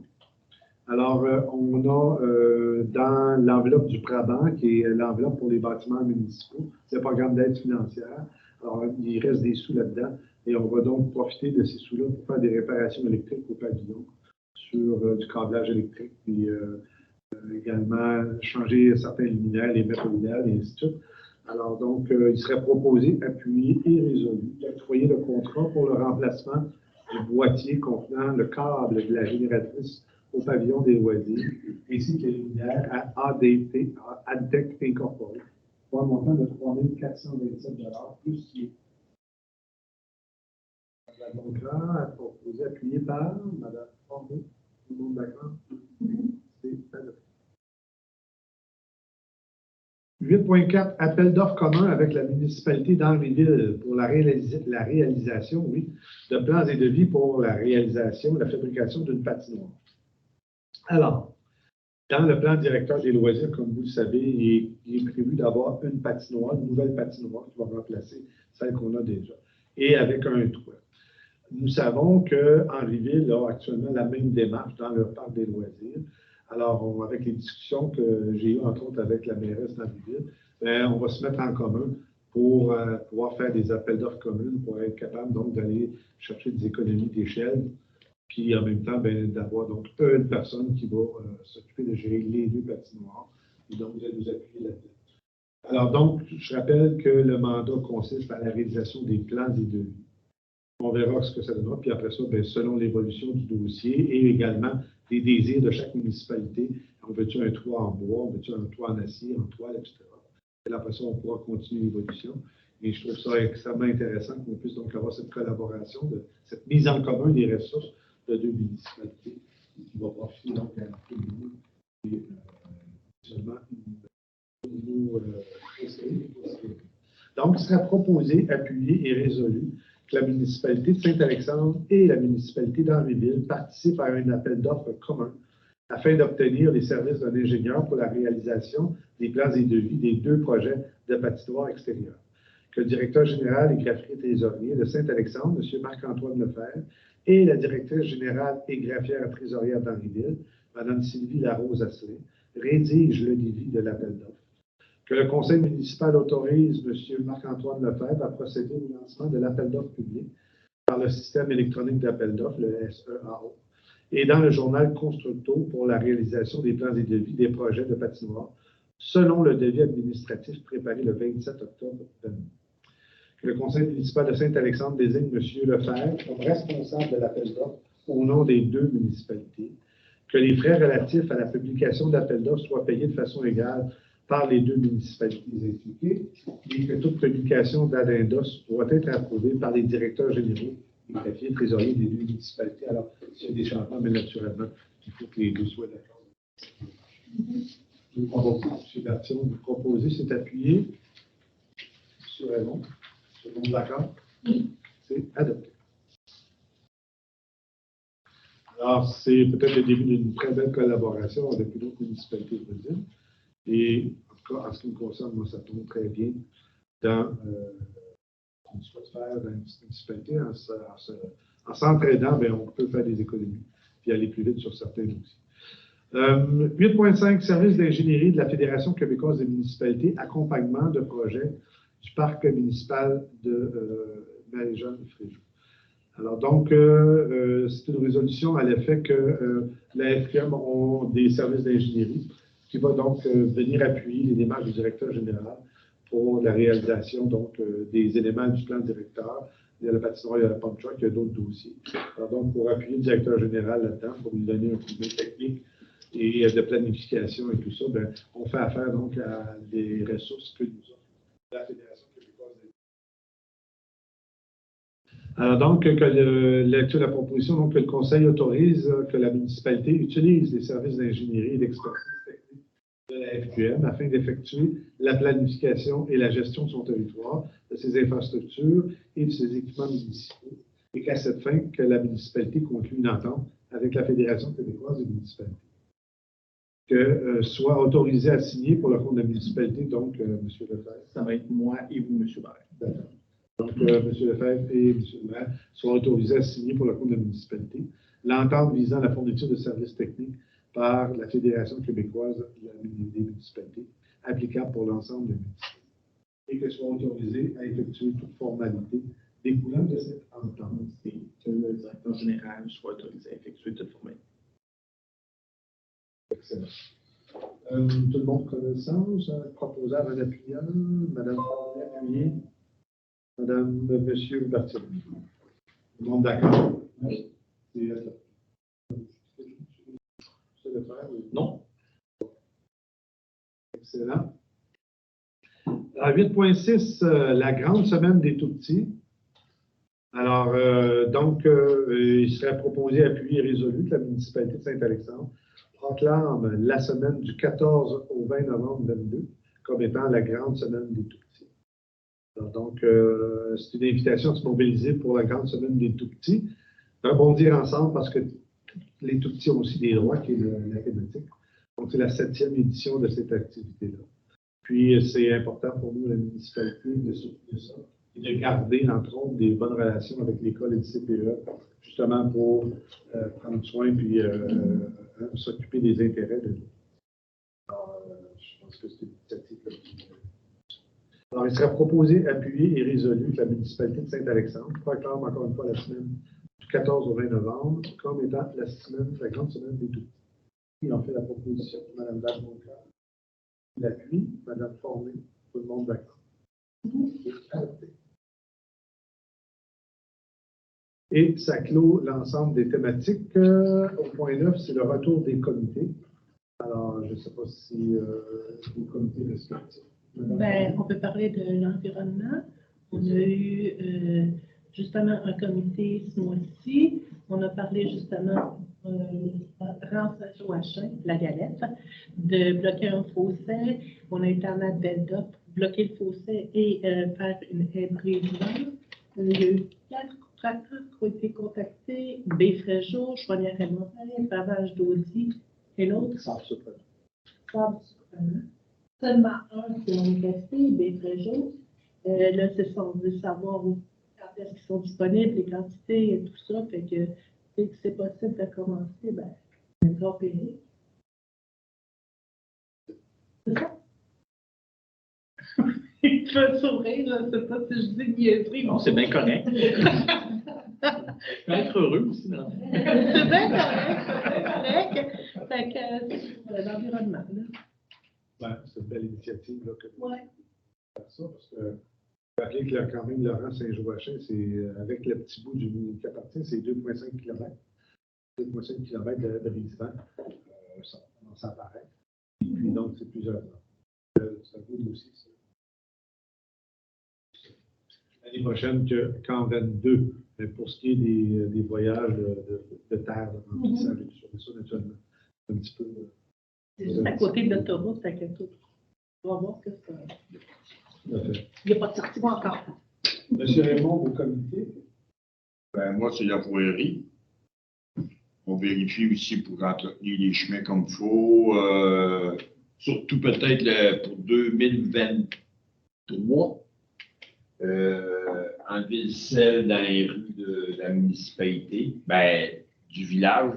Alors, on a dans l'enveloppe du Praban, qui est l'enveloppe pour les bâtiments municipaux, le programme d'aide financière. Alors, il reste des sous là-dedans. Et on va donc profiter de ces sous-là pour faire des réparations électriques au pavillon sur du câblage électrique, puis également changer certains luminaires, les mettre au luminaire, et ainsi de suite. Alors donc, il serait proposé, appuyé et résolu d'octroyer le contrat pour le remplacement du boîtier contenant le câble de la génératrice au pavillon des loisirs, ainsi que les luminaires à ADT, ADTEC Incorporé, pour un montant de 3 427 $ plus les. Donc là, proposé, appuyé par Mme Formé. Tout le monde d'accord? C'est adopté. 8.4, appel d'offres commun avec la municipalité d'Henryville pour la réalisation, oui, de plans et devis pour la réalisation, la fabrication d'une patinoire. Alors, dans le plan directeur des loisirs, comme vous le savez, il est prévu d'avoir une patinoire, une nouvelle patinoire qui va remplacer celle qu'on a déjà, et avec un toit. Nous savons qu'Henryville a actuellement la même démarche dans leur parc des loisirs. Alors, avec les discussions que j'ai eues, entre autres, avec la mairesse d'Henryville, on va se mettre en commun pour pouvoir faire des appels d'offres communes, pour être capable donc d'aller chercher des économies d'échelle, puis en même temps, d'avoir donc une personne qui va s'occuper de gérer les deux patinoires, et donc vous allez nous appuyer là-dedans. Alors donc, je rappelle que le mandat consiste à la réalisation des plans et devis. On verra ce que ça donnera, puis après ça, selon l'évolution du dossier et également des désirs de chaque municipalité, on veut-tu un toit en bois, on veut-tu un toit en acier, en toile, etc. Et après ça, on pourra continuer l'évolution. Et je trouve ça extrêmement intéressant qu'on puisse donc avoir cette collaboration, cette mise en commun des ressources de deux municipalités qui va profiter donc à tout le monde et seulement nous conseiller. Donc, il sera proposé, appuyé et résolu que la municipalité de Saint-Alexandre et la municipalité d'Henryville participent à un appel d'offres commun afin d'obtenir les services d'un ingénieur pour la réalisation des plans et devis des deux projets de patinoire extérieure. Que le directeur général et greffier trésorier de Saint-Alexandre, M. Marc-Antoine Lefebvre, et la directrice générale et greffière trésorière d'Henryville, Mme Sylvie Larose-Asselin, rédigent le devis de l'appel d'offres. Que le conseil municipal autorise M. Marc-Antoine Lefebvre à procéder au lancement de l'appel d'offres public par le système électronique d'appel d'offres, le SEAO, et dans le journal Constructo pour la réalisation des plans et devis des projets de patinoire, selon le devis administratif préparé le 27 octobre 2020. Que le conseil municipal de Saint-Alexandre désigne M. Lefebvre comme responsable de l'appel d'offres au nom des deux municipalités. Que les frais relatifs à la publication de l'appel d'offres soient payés de façon égale par les deux municipalités impliquées et que toute publication d'addendos doit être approuvée par les directeurs généraux et greffiers trésoriers des deux municipalités. Alors, s'il y a des changements, mais naturellement, il faut que les deux soient d'accord. Je vous propose, M. Bertillon, vous proposez, c'est appuyé sur Raymond. Tout le monde d'accord? Oui. C'est adopté. Alors, c'est peut-être le début d'une très belle collaboration avec une autre municipalité de Brésil. Et en tout cas, en ce qui me concerne, moi, ça tombe très bien dans ce qu'on souhaite faire dans une municipalité. En s'entraidant, on peut faire des économies et aller plus vite sur certains dossiers. 8.5, service d'ingénierie de la Fédération québécoise des municipalités, accompagnement de projets du parc municipal de Marie-Jeanne-Fréjus. Alors donc, c'est une résolution à l'effet que la FQM ont des services d'ingénierie qui va donc venir appuyer les démarches du directeur général pour la réalisation donc des éléments du plan directeur. Il y a la patinoire, il y a la pump truck, il y a d'autres dossiers. Alors donc, pour appuyer le directeur général là-dedans, pour lui donner un coup de main technique et de planification et tout ça, on fait affaire donc à des ressources que nous offre la Fédération québécoise des. Alors donc, la proposition, donc, que le Conseil autorise que la municipalité utilise les services d'ingénierie et d'expertise technique de la FQM afin d'effectuer la planification et la gestion de son territoire, de ses infrastructures et de ses équipements municipaux, et qu'à cette fin, que la municipalité conclue une entente avec la Fédération québécoise des municipalités. Que soit autorisé à signer pour le compte de la municipalité, donc, M. Lefebvre. Ça va être moi et vous, M. Barrett. D'accord. Donc, M. Lefebvre et M. Maire soient autorisés à signer pour le compte de la municipalité l'entente visant la fourniture de services techniques par la Fédération québécoise des municipalités, applicable pour l'ensemble des municipalités, et que soient autorisés à effectuer toute formalité découlant de cette entente. Et que le directeur général soit autorisé à effectuer toute formalité. Excellent. Tout le monde connaissance, proposable en appuyant, Mme Appuyé, Monsieur Bertillon. Tout le monde d'accord? Oui. C'est le faire? Non. Excellent. À 8.6, la grande semaine des tout-petits. Alors, donc, il serait proposé, appuyé et résolu que la municipalité de Saint-Alexandre proclame la semaine du 14 au 20 novembre 2022 comme étant la grande semaine des tout-petits. Donc, c'est une invitation à se mobiliser pour la grande semaine des tout-petits. Rebondir ensemble parce que les tout-petits ont aussi des droits, qui est la thématique. Donc, c'est la 7e édition de cette activité-là. Puis, c'est important pour nous, la municipalité, de soutenir ça et de garder, entre autres, des bonnes relations avec l'école et le CPE, justement pour prendre soin puis s'occuper des intérêts de nous. Alors, je pense que c'est une initiative. Alors, il sera proposé, appuyé et résolu que la municipalité de Saint-Alexandre proclame encore une fois la semaine du 14 au 20 novembre comme étant la grande semaine des tout-petits. Qui en fait la proposition? Mme Dagemonclair. L'appui, Mme Formé, tout le monde d'accord. Et ça clôt l'ensemble des thématiques. Au point 9, c'est le retour des comités. Alors, je ne sais pas si les comités respectifs. Ben, on peut parler de l'environnement. On a eu justement un comité ce mois-ci. On a parlé justement Rance-Joachim, la galette, de bloquer un fossé. On a été en appel d'offres pour bloquer le fossé et faire une haie brisante. Il y a eu 4 tracteurs qui ont été contactés, Béfréjot, Chouanière-et-Morin, Pavage d'Audi et l'autre. Sable-Surprenant. Seulement un qui ont resté, Béfréjot. Là, c'est ça, on veut savoir quand est-ce qu'ils sont disponibles, les quantités et tout ça. Fait que dès que c'est possible de commencer, ben, c'est un grand pays. C'est ça? Il peut sourire, je ne sais pas si je dis niaiserie. Non, c'est bien correct. Je peux être heureux aussi. Non? C'est bien correct. Fait que c'est l'environnement. Ouais, c'est une belle initiative là, que de Ouais. faire ça, parce que rappelez que quand même, Laurent Saint-Joachim, c'est avec le petit bout du qui appartient, c'est 2,5 km. 2,5 km de brisement. Ça commence à apparaître. Et puis donc, c'est plusieurs ans. Ça vaut aussi ça. L'année prochaine qu'en 22, mais pour ce qui est des voyages de terre, de remplissage et tout ça, naturellement, un petit peu. C'est juste à côté de l'autoroute, fait que tout. On va voir que ça. Tout à fait. Il n'y a pas de sortie encore. Monsieur Raymond, au comité? Ben, moi, c'est la voirie. On vérifie aussi pour entretenir les chemins comme il faut. Surtout peut-être pour 2023. Enlever le sel dans les rues de la municipalité, ben, du village.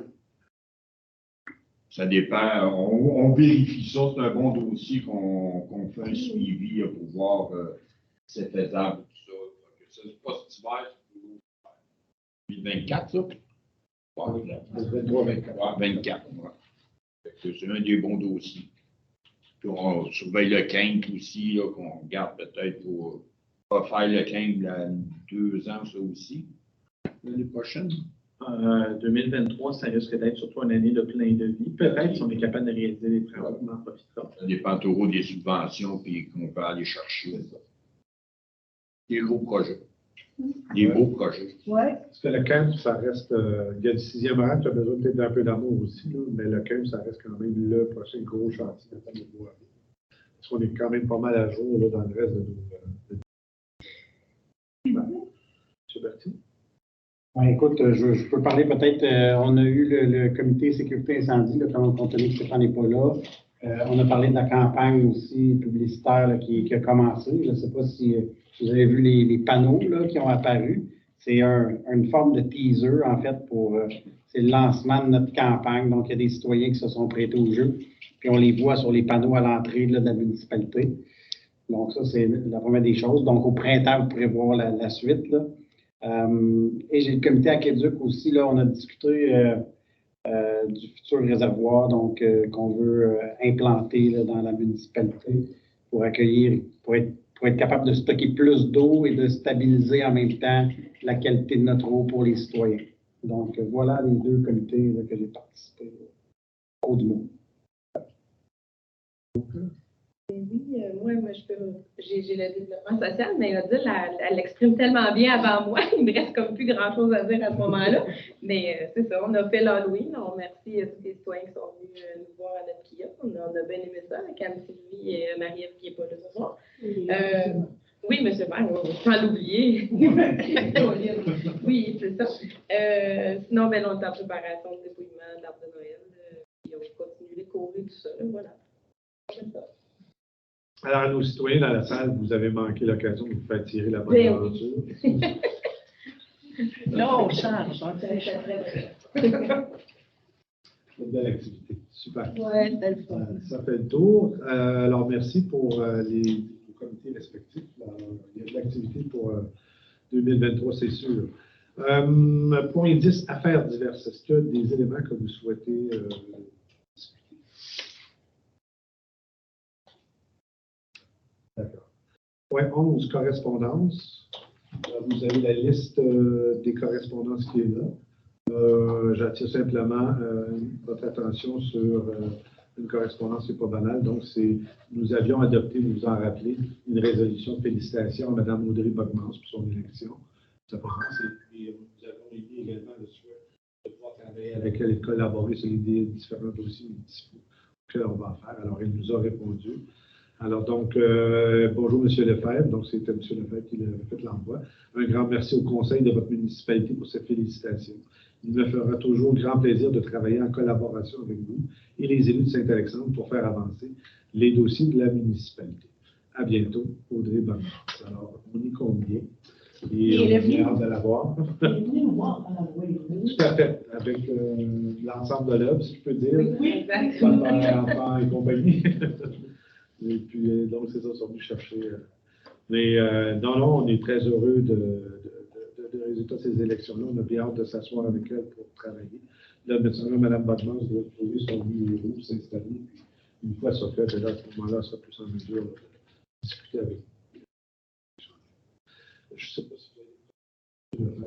Ça dépend. On vérifie ça. C'est un bon dossier qu'on fait un suivi pour voir si c'est faisable tout ça. C'est pas cet hiver, c'est 2024, ça? 23-24. 24, ouais. C'est un des bons dossiers. Puis on surveille le quinque aussi, qu'on regarde peut-être pour pas faire le quinque dans 2 ans, ça aussi. L'année prochaine. 2023, ça risque d'être surtout une année de plein de vie. Peut-être si on est capable de réaliser les travaux, on en profitera. Ça dépend toujours des subventions puis qu'on peut aller chercher. Des gros projets. Des beaux projets. Ouais. Parce que le camp, ça reste. Il y a du 6e rang, tu as besoin peut-être d'un peu d'amour aussi, là, mais le camp, ça reste quand même le prochain gros chantier de bois. Parce qu'on est quand même pas mal à jour là, dans le reste de nos. Monsieur Berthier? Ouais, écoute, je peux parler peut-être, on a eu le comité sécurité incendie, là, compte tenu que Stéphane n'est pas là. On a parlé de la campagne aussi publicitaire là, qui a commencé. Je ne sais pas si vous avez vu les panneaux là, qui ont apparu. C'est une forme de teaser, en fait, c'est le lancement de notre campagne. Donc, il y a des citoyens qui se sont prêtés au jeu. Puis, on les voit sur les panneaux à l'entrée de la municipalité. Donc, ça, c'est la première des choses. Donc, au printemps, vous pourrez voir la suite, là. Et j'ai le comité aqueduc aussi, là, on a discuté du futur réservoir donc qu'on veut implanter là, dans la municipalité pour accueillir, pour être capable de stocker plus d'eau et de stabiliser en même temps la qualité de notre eau pour les citoyens. Donc voilà les 2 comités là, que j'ai participé au du monde. Oui, moi, j'ai le développement social, mais Odile, elle l'exprime tellement bien avant moi, il me reste comme plus grand-chose à dire à ce moment-là. Mais c'est ça, on a fait l'Halloween. On remercie tous les citoyens qui sont venus nous voir à notre kiosque. On a bien aimé ça avec Anne-Sylvie et Marie-Ève qui n'est pas là ce soir. Oui, M. Maire, sans l'oublier. Oui, c'est ça. Sinon, ben, on est en préparation de dépouillement d'arbre de Noël. Puis on continue les cours et tout ça. Voilà. C'est ça. Alors, à nos citoyens dans la salle, vous avez manqué l'occasion de vous faire tirer la bonne aventure. Là, on change. Une belle activité. Super. Ouais, c'est le fun. Ça fait le tour. Alors, merci pour les comités respectifs. Alors, il y a de l'activité pour 2023, c'est sûr. Point 10, affaires diverses. Est-ce qu'il y a des éléments que vous souhaitez discuter? D'accord. Point 11, correspondance. Vous avez la liste des correspondances qui est là. J'attire simplement votre attention sur une correspondance qui n'est pas banale. Donc, nous avions adopté, vous vous en rappelez, une résolution de félicitations à Mme Audrey Bogmans pour son élection. Et nous avons eu également le souhait de pouvoir travailler avec elle et de collaborer sur les différents dossiers municipaux qu'on va faire. Alors, elle nous a répondu. Alors, donc, bonjour, M. Lefebvre. Donc, c'était M. Lefebvre qui avait fait l'envoi. Un grand merci au conseil de votre municipalité pour cette félicitation. Il me fera toujours grand plaisir de travailler en collaboration avec vous et les élus de Saint-Alexandre pour faire avancer les dossiers de la municipalité. À bientôt, Audrey Bogmans. Alors, on y compte bien. Et on a hâte de la voir. Tout à fait, avec l'ensemble de l'œuvre, si je peux dire. Oui, exactement. Enfants et compagnie. Et puis, donc, c'est ça, ils sont venus chercher. Mais non, on est très heureux de résultat de ces élections-là. On a bien hâte de s'asseoir avec elle pour travailler. Là, maintenant, Mme Bogmans doit trouver son bureau, s'installer. Puis, une fois ça fait, là, à ce moment-là, elle sera plus en mesure de discuter avec vous. Je ne sais pas si vous avez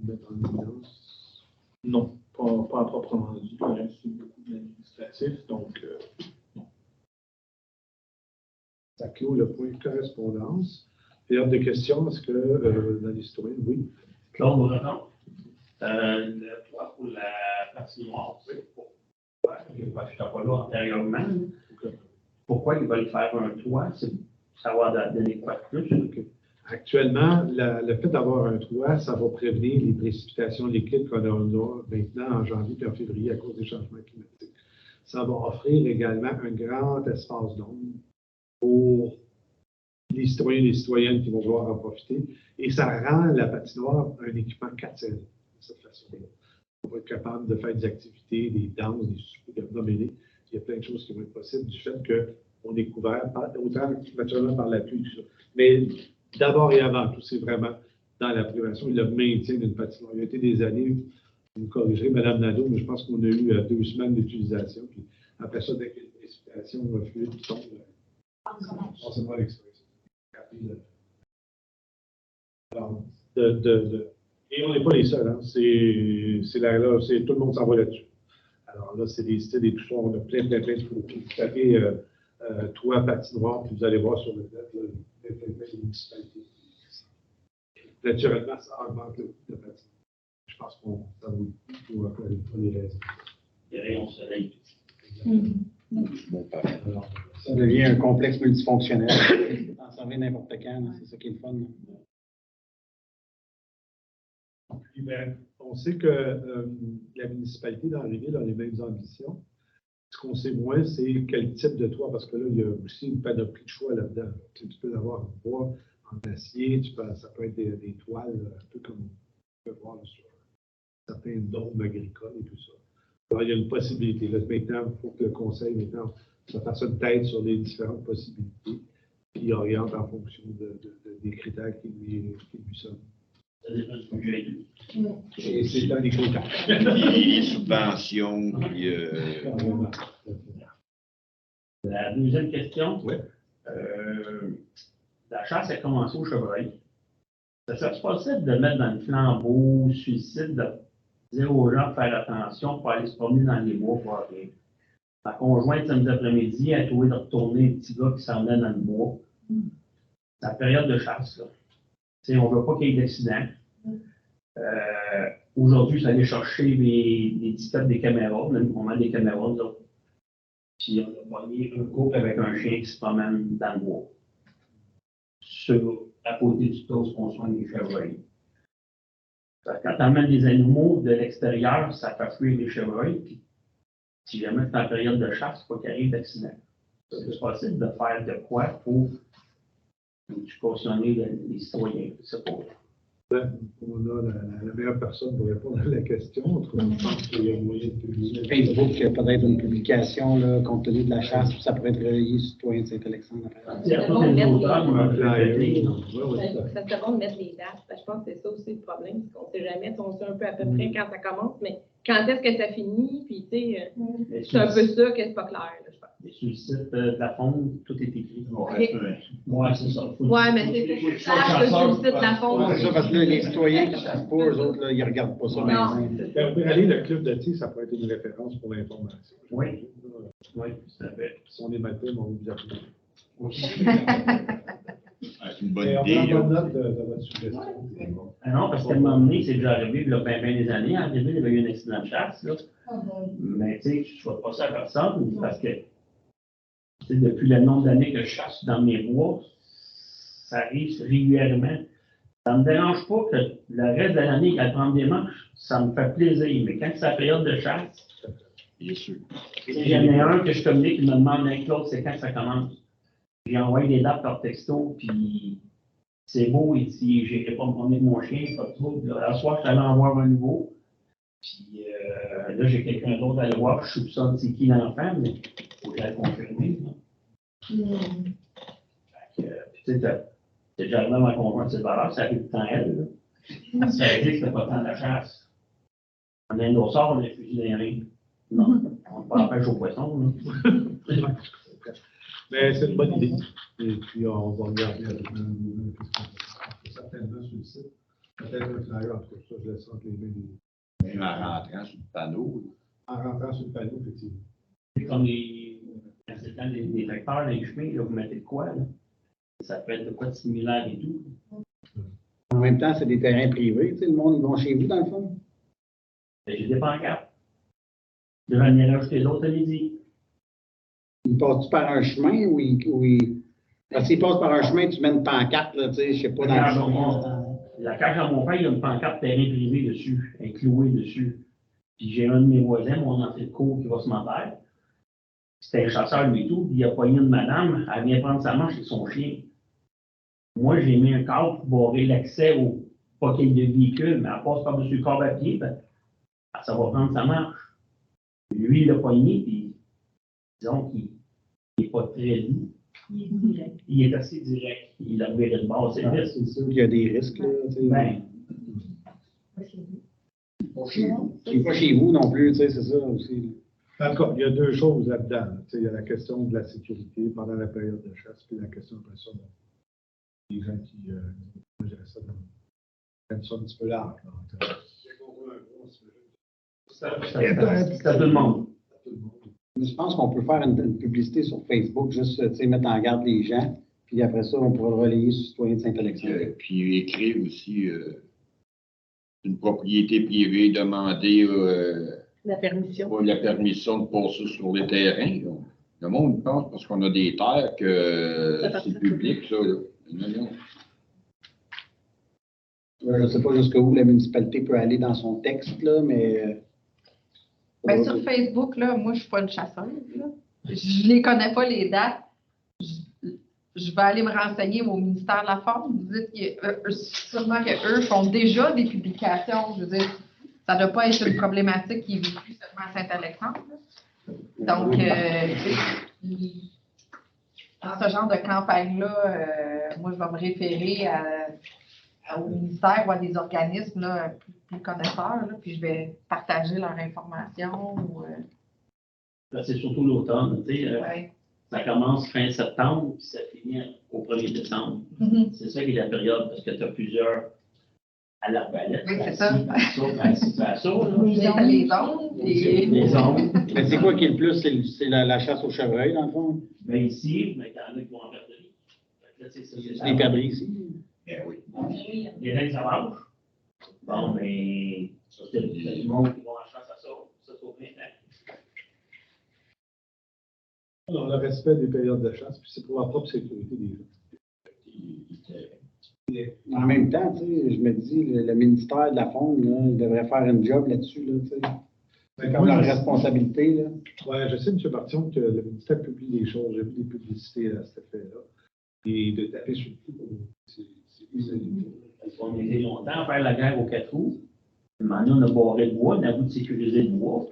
mettre en évidence. Non, pas proprement dit. C'est beaucoup d'administratif, donc non. Ça clôt le point correspondance. Période de questions, est-ce que dans l'historien, oui? Claude Breton, le toit pour la partie noire, oui, je ne suis pas là antérieurement. Pourquoi ils veulent faire un toit? C'est savoir donner quoi de plus? Okay. Actuellement, le fait d'avoir un toit, ça va prévenir les précipitations liquides qu'on a maintenant en janvier et en février à cause des changements climatiques. Ça va offrir également un grand espace d'ombre pour les citoyens et les citoyennes qui vont vouloir en profiter. Et ça rend la patinoire un équipement 4 saisons, de cette façon-là. On va être capable de faire des activités, des danses, des soupers, des renommées. Il y a plein de choses qui vont être possibles du fait qu'on est couvert, autant naturellement par la pluie, tout ça. Mais d'abord et avant tout, c'est vraiment dans la prévention et le maintien d'une patinoire. Il y a été des années, vous me corrigerez, Mme Nadeau, mais je pense qu'on a eu 2 semaines d'utilisation. Puis après ça, dès qu'il y a une précipitation, un fluide qui tombe, forcément l'expression. Alors, et on n'est pas les seuls, hein. Tout le monde s'en va là-dessus. Alors là, c'est des styles et tout ça, on a plein de photos. Vous tapez toit patinoire, puis vous allez voir sur le net, plein de municipalités. Naturellement, ça augmente le coût de patinoire. Je pense que ça vaut le coup encore une fois les raisons. Les rayons soleil. Alors, ça devient un complexe multifonctionnel. En servir n'importe quand, c'est ça qui est le fun. Puis, ben, on sait que la municipalité dans les villes a les mêmes ambitions. Ce qu'on sait moins, c'est quel type de toit, parce que là, il y a aussi une panoplie de choix là-dedans. Tu peux avoir en bois, en acier, ça peut être des toiles, un peu comme on peut voir là, sur certains dômes agricoles et tout ça. Alors, il y a une possibilité. Là, maintenant, il faut que le conseil, maintenant, ça fasse une tête sur les différentes possibilités, puis oriente en fonction des critères qui lui sont. Et c'est dans les critères. Les subventions, puis... La deuxième question. Oui. La chasse a commencé au chevreuil. Ça serait possible de mettre dans le flambeau suicide, de dire aux gens de faire attention pour aller se promener dans les bois pour rien. Ma conjointe, samedi après-midi, a trouvé de retourner un petit gars qui s'en venait dans le bois. C'est la période de chasse, là. Tu sais, on ne veut pas qu'il y ait d'accident. Aujourd'hui, je suis allé chercher les disquettes des caméras, on a des caméras, là. Puis on a pogné un couple avec un chien qui se promène dans le bois. À côté du poste qu'on soigne les chevreuils. Quand on amène des animaux de l'extérieur, ça fait fuir les chevreuils. Puis, si jamais c'est en période de chasse, il faut qu'il arrive d'accident. C'est possible de faire de quoi pour cautionner les citoyens. C'est pas. On a la meilleure personne pour répondre à la question. Je pense qu'il y a moyen de publier. Facebook, peut-être une publication, là, compte tenu de la chasse, ça pourrait être relayé sur Citoyen de Saint-Alexandre. Il y a pas des auteurs, Un flyer. Ça serait bon de mettre les dates. Je pense que c'est ça aussi le problème, c'est qu'on ne sait jamais, on sait un peu à peu près quand ça commence, mais quand est-ce que ça finit, puis tu sais, c'est un peu ça que c'est pas clair, là, je pense. Mais sur le site de la fonte, tout est écrit. Ouais, c'est ça. Ouais, mais c'est ça, sur le site de la fonte. C'est ça, parce que là, les citoyens qui ne savent pas, eux autres, là, ils ne regardent pas ça. Non, maintenant. c'est ça. On peut aller, le club de tir, ça pourrait être une référence pour l'information. Oui. Oui, tout à fait. Si on est matin, on vous appeler. C'est une bonne Et on idée. prend là. bonne note de votre suggestion. Ah non, parce qu'à un moment donné, c'est déjà arrivé, il y a bien des années, en début, il y avait eu un accident de chasse, là. Mais tu sais, je ne souhaite pas ça à personne, parce que tu sais, depuis le nombre d'années que je chasse dans mes bois, ça arrive régulièrement. Ça ne me dérange pas que le reste de l'année, qu'elle prenne des manches, ça me fait plaisir. Mais quand c'est la période de chasse, Bien sûr. j'en ai un que je communique, il me demande avec l'autre, c'est quand ça commence. J'ai envoyé des dates par texto, puis c'est beau, il dit, j'ai pas me promener de mon chien, pas de trouble. La soir, je suis allé en voir un nouveau. Puis là, j'ai quelqu'un d'autre à le voir, je soupçonne c'est qui l'enfant, mais il faut que je le confirmer. Puis tu sais, c'est déjà arrivé à ma conjointe, c'est valeur, ça arrive tout le temps elle. Là. Ça veut dire que c'était pas tant de la chasse. On a un dossard, on a un fusil dans les reins. Non, on ne pas pêche aux poissons. Mais c'est une bonne idée. Et puis, on va regarder avec certainement sur le site. Peut-être un flyer, en tout cas, ça, je laisse entre les mains des. Même en rentrant sur le panneau. En rentrant sur le panneau, effectivement. C'est comme quand c'est le temps des vecteurs, les chemins, là, vous mettez de quoi, là? Ça peut être de quoi de similaire et tout. En même temps, c'est des terrains privés, tu sais, le monde, ils vont chez vous, dans le fond. Ben, j'ai des pancartes. Devant le mirage chez l'autre, elle dit. Ils passent par un chemin ou parce qu'ils passent par un chemin, tu mets une pancarte, là, tu sais, je sais pas, dans le chemin. La cage à mon père, il y a une pancarte terrain privé dessus, elle est clouée dessus. Puis j'ai un de mes voisins, mon entrée de cour, qui va se m'en faire. C'était un chasseur, lui et tout, puis il a poigné une madame, elle vient prendre sa manche avec son chien. Moi, j'ai mis un cadre pour barrer l'accès au pas qu'il y ait de véhicule, mais elle passe par-dessus le corps à pied, ben, ça va prendre sa manche. Lui, il l'a poigné, puis disons qu'il n'est pas très doux. Il est direct. Il est assez direct. Il a viré de bord, c'est vrai. C'est sûr qu'il y a des risques, là, tu sais. Ben, C'est pas chez vous non plus, tu sais, c'est ça aussi. En tout cas, il y a deux choses là-dedans. Tu sais, il y a la question de la sécurité pendant la période de chasse, puis la question après ça, des gens qui, moi, je dirais ça, prennent ça un petit peu large. c'est à tout le monde. Mais je pense qu'on peut faire une publicité sur Facebook, juste, tu sais, mettre en garde les gens, puis après ça, on pourra le relayer sur Citoyen de Saint-Alexandre. Puis écrire aussi une propriété privée, demander La permission. la permission de passer sur les terrains. Là. Le monde pense parce qu'on a des terres que c'est public, ça. Là. Non. Je ne sais pas jusqu'où la municipalité peut aller dans son texte, là, mais. Ben, sur Facebook, là, moi, je ne suis pas une chasseuse. Là. Je ne les connais pas, les dates. Je vais aller me renseigner au ministère de la Faune. Vous dites sûrement qu'eux font déjà des publications. Je veux dire, ça ne doit pas être une problématique qui est vécue seulement à Saint-Alexandre. Donc, dans ce genre de campagne-là, moi, je vais me référer au ministère ou à des organismes là, plus connaisseurs, là, puis je vais partager leur information. Là, c'est surtout l'automne, tu sais. Ouais. Ça commence fin septembre, puis ça finit au 1er décembre. Mm-hmm. C'est ça qui est la période, parce que tu as plusieurs à l'arbalète. Oui, c'est ça. C'est ça, là. Les ondes, puis... Les ondes. Mais c'est quoi qui est le plus? C'est la chasse au chevreuil, dans le fond? Mais ici, mais il y en a qui vont en perdrix. Là, c'est Les perdrix ici. Ben oui. Les règles, ça marche. Bon, mais ça, c'est du monde qui vont en chasse à ça. Ça, c'est au printemps. Alors, le respect des périodes de chasse, puis c'est pour la propre sécurité des gens. En même temps, tu sais, je me dis, le ministère de la Faune, là, il devrait faire un job là-dessus, là, tu sais. C'est comme leur responsabilité, là. Oui, je sais, M. Bartion, que le ministère publie des choses. J'ai vu des publicités à cet effet-là. Et de taper sur le coup, Parce qu'on a été longtemps à faire la guerre aux 4 roues. Maintenant, on a barré le bois, on a voulu sécuriser le bois.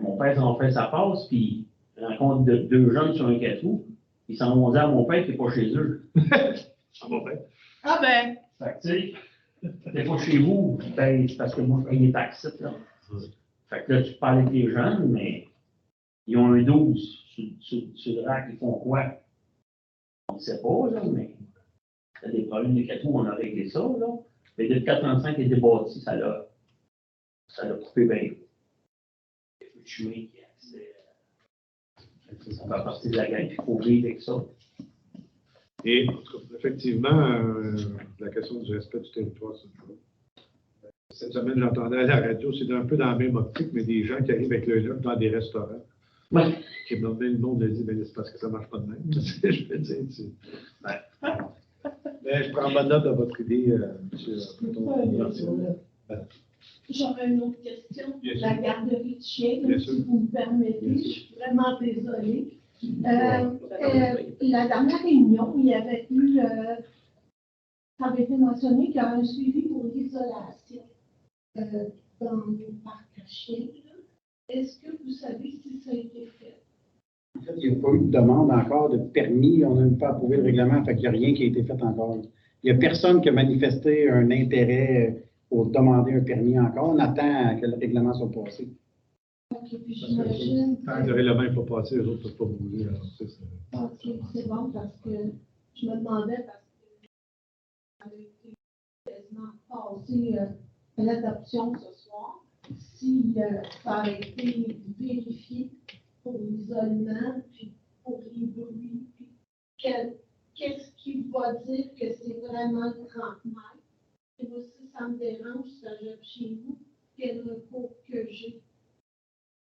Mon père s'en fait sa passe, puis il rencontre deux jeunes sur un 4 roues. Ils s'en vont dire à mon père qui n'est pas chez eux. ça va bien. Ah ben, Fait que, tu sais, t'es pas chez vous, ben, c'est parce que moi, je paye les taxes, là. Fait que là, tu parles avec les jeunes, mais ils ont un 12 sur le rack, ils font quoi? On ne sait pas, là, mais il y a des problèmes de 4 roues, on a réglé ça, là. Mais depuis 85 est débâti, ça l'a coupé bien. Il y a plus de chemin qui a accès. Ça fait partie de la gang, il faut vivre avec ça. Et, effectivement, la question du respect du territoire, c'est une chose. Cette semaine, j'entendais à la radio, c'est un peu dans la même optique, mais des gens qui arrivent avec le look dans des restaurants. Ouais. Qui me demandent le nom de dire, ben, c'est parce que ça ne marche pas de même. Je veux dire, mais je prends bonne note de votre idée, M. Breton. J'aurais une autre question. Bien sûr. La garderie de chiens, Bien si sûr. vous me permettez, Bien je sûr. suis vraiment désolée. La dernière réunion, il y avait eu, ça avait été mentionné qu'il y a un suivi pour l'isolation dans le parc à chiens. Est-ce que vous savez si ça a été fait? En fait, il n'y a pas eu de demande encore de permis. On n'a même pas approuvé le règlement, fait qu'il n'y a rien qui a été fait encore. Il n'y a personne qui a manifesté un intérêt pour demander un permis encore. On attend que le règlement soit passé. Ok, puis j'imagine. Tant que le règlement n'est pas passé, les autres ne peuvent pas bouger. Alors, Ok, c'est bon parce que je me demandais parce que ça avait été quasiment passé à l'adoption ce soir. Si ça avait été vérifié pour l'isolement, puis pour les bruits, puis qu'est-ce qui va dire que c'est vraiment 30 mètres? Et moi, si ça me dérange, ça jette chez vous, quel recours que j'ai?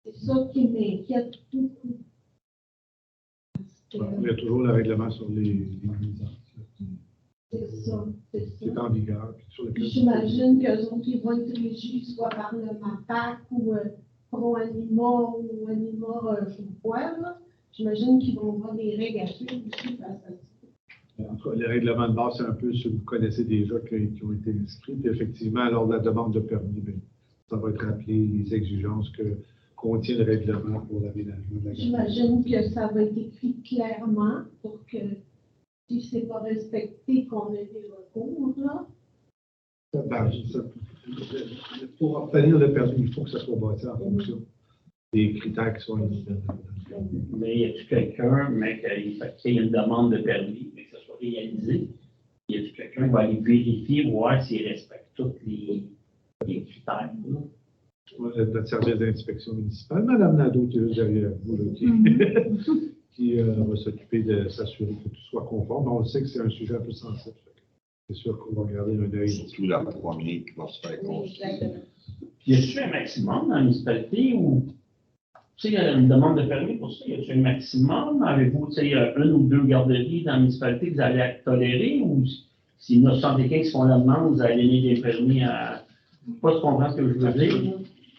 C'est ça qui m'inquiète beaucoup. Parce que, il y a toujours le règlement sur les nuisances. c'est ça, c'est Qui est ça. en vigueur. Puis sur lequel... J'imagine qu'eux autres, ils vont être régis soit par le MAPAC ou Pro-Anima ou Anima, je sais pas quoi, là. J'imagine qu'ils vont avoir des règles à suivre aussi face à ça. En tout cas, les règlements de base, c'est un peu ceux que vous connaissez déjà qui ont été inscrits. Puis effectivement, lors de la demande de permis, bien, ça va être rappelé les exigences que contient le règlement pour l'aménagement de la gare. J'imagine que ça va être écrit clairement pour que si c'est pas respecté, qu'on ait des recours, là. Pour obtenir le permis, il faut que ça soit bâti en fonction des critères qui sont indiqués. Mais y a-t-il quelqu'un, mais qu'il y ait une demande de permis, mais que ça soit réalisé, y a-t-il quelqu'un qui va aller vérifier, voir s'il respecte tous les critères? Là? Notre service d'inspection municipale, Mme Nadeau, qui est juste derrière vous, là, qui va s'occuper de s'assurer que tout soit conforme. On le sait que c'est un sujet un peu sensible. C'est sûr qu'on va garder un œil. Surtout la première qui va se faire construire. Y a-t-il un maximum dans la municipalité ou, tu sais, il y a une demande de permis pour ça? Y a-t-il un maximum? Avez-vous, tu sais, une ou deux garderies dans la municipalité que vous allez tolérer ou si 975 font la demande, vous allez donner des permis à. Je ne sais pas si tu comprends ce que je veux dire. Là.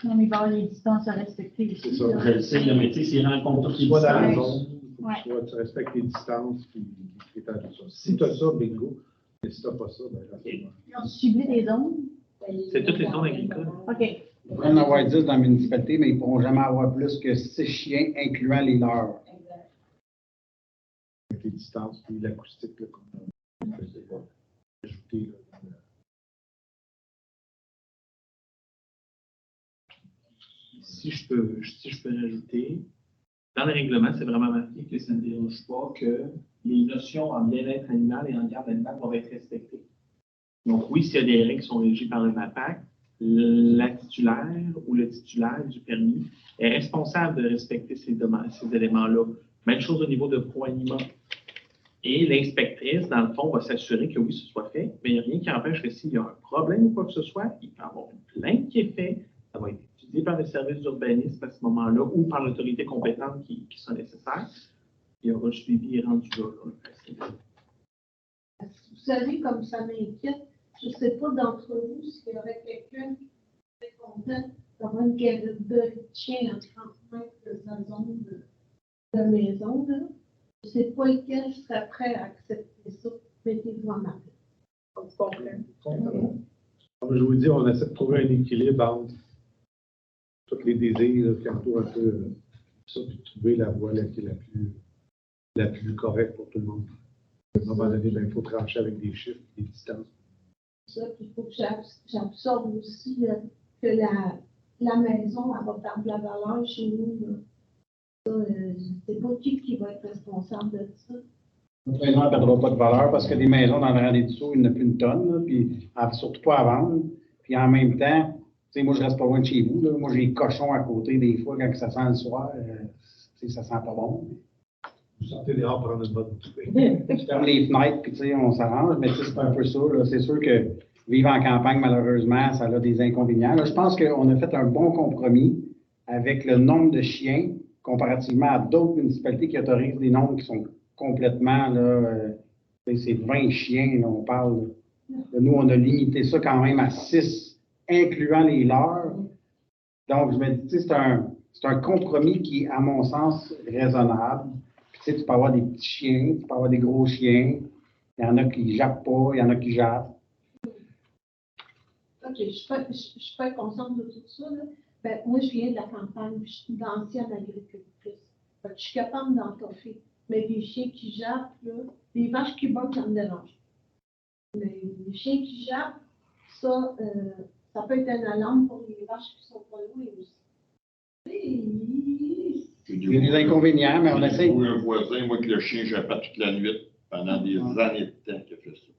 Non, mais il va y avoir les distances à respecter aussi. C'est ça. là. Je le sais, là, mais tu sais, s'ils rencontrent toutes les Soit dans la distances. zone, il faut que tu respectes les distances et les critères de ça. Si tu as ça, bingo. Mais si tu n'as pas ça, ben là, Ok. On subit des zones. C'est toutes les zones agricoles. OK. Ils pourraient en avoir 10 dans la municipalité, mais ils ne pourront jamais avoir plus que 6 chiens, incluant les leurs. avec les distances et l'acoustique, là, comme on faisait ajouter. Là, Si je peux rajouter, dans le règlement, c'est vraiment marqué que ça ne dérange pas que les notions en bien-être animal et en garde animale doivent être respectées. Donc, oui, s'il y a des règles qui sont régies par le MAPAC, la titulaire ou le titulaire du permis est responsable de respecter ces éléments-là. Même chose au niveau de poids minimum. Et l'inspectrice, dans le fond, va s'assurer que oui, ce soit fait, mais il n'y a rien qui empêche que s'il y a un problème ou quoi que ce soit, il peut y avoir une plainte qui est faite, ça va être étudié par le service d'urbanisme à ce moment-là ou par l'autorité compétente qui sera nécessaire. Il y aura le suivi rendu là. Vous savez, comme ça m'inquiète, je ne sais pas d'entre vous s'il y aurait quelqu'un qui serait content d'avoir une catégorie de chien à 30 mètres de sa zone de maison. Là. Je ne sais pas lequel serait prêt à accepter ça. Mettez-vous en marque. Comme je vous dis, on essaie de trouver un équilibre entre tous les désirs qui entourent un peu ça, puis de trouver la voie là, qui est la plus correcte pour tout le monde. À un moment donné, il faut trancher avec des chiffres et des distances. Ça, puis il faut que j'absorbe aussi là, que la maison elle va perdre de la valeur chez nous. Là. Ça, je ne sais pas qui va être responsable de ça. Notre maison ne perdra pas de valeur parce que des maisons dans le rang des dessous, il n'y en a plus une tonne, là, puis surtout pas à vendre. Puis en même temps, tu sais, moi, je reste pas loin de chez vous. Là. Moi, j'ai des cochons à côté des fois quand ça sent le soir. Ça sent pas bon. Vous sortez dehors prendre une bonne bouteille. Je ferme les fenêtres, puis tu sais, on s'arrange, mais c'est un peu ça. C'est sûr que vivre en campagne, malheureusement, ça a des inconvénients. Là, je pense qu'on a fait un bon compromis avec le nombre de chiens comparativement à d'autres municipalités qui autorisent des nombres qui sont complètement, là, c'est 20 chiens, là, on parle. Là. Nous, on a limité ça quand même à 6, incluant les leurs. Donc, je me dis, c'est un compromis qui est, à mon sens, raisonnable. Tu sais, tu peux avoir des petits chiens, tu peux avoir des gros chiens. Il y en a qui jappent pas, il y en a qui jappent. OK, je suis pas consciente de tout ça. Là. Ben, moi, je viens de la campagne, je suis d'ancienne agricultrice. Fait que je suis capable d'en toffer. Mais des chiens qui jappent, là, des vaches qui boquent, ça me dérange. Mais les chiens qui jappent, ça peut être une alarme pour les vaches qui sont pas loin aussi. Il y a des inconvénients, mais on essaie. J'ai un voisin, moi, que le chien jappait toute la nuit pendant des années de temps qu'il a fait ça.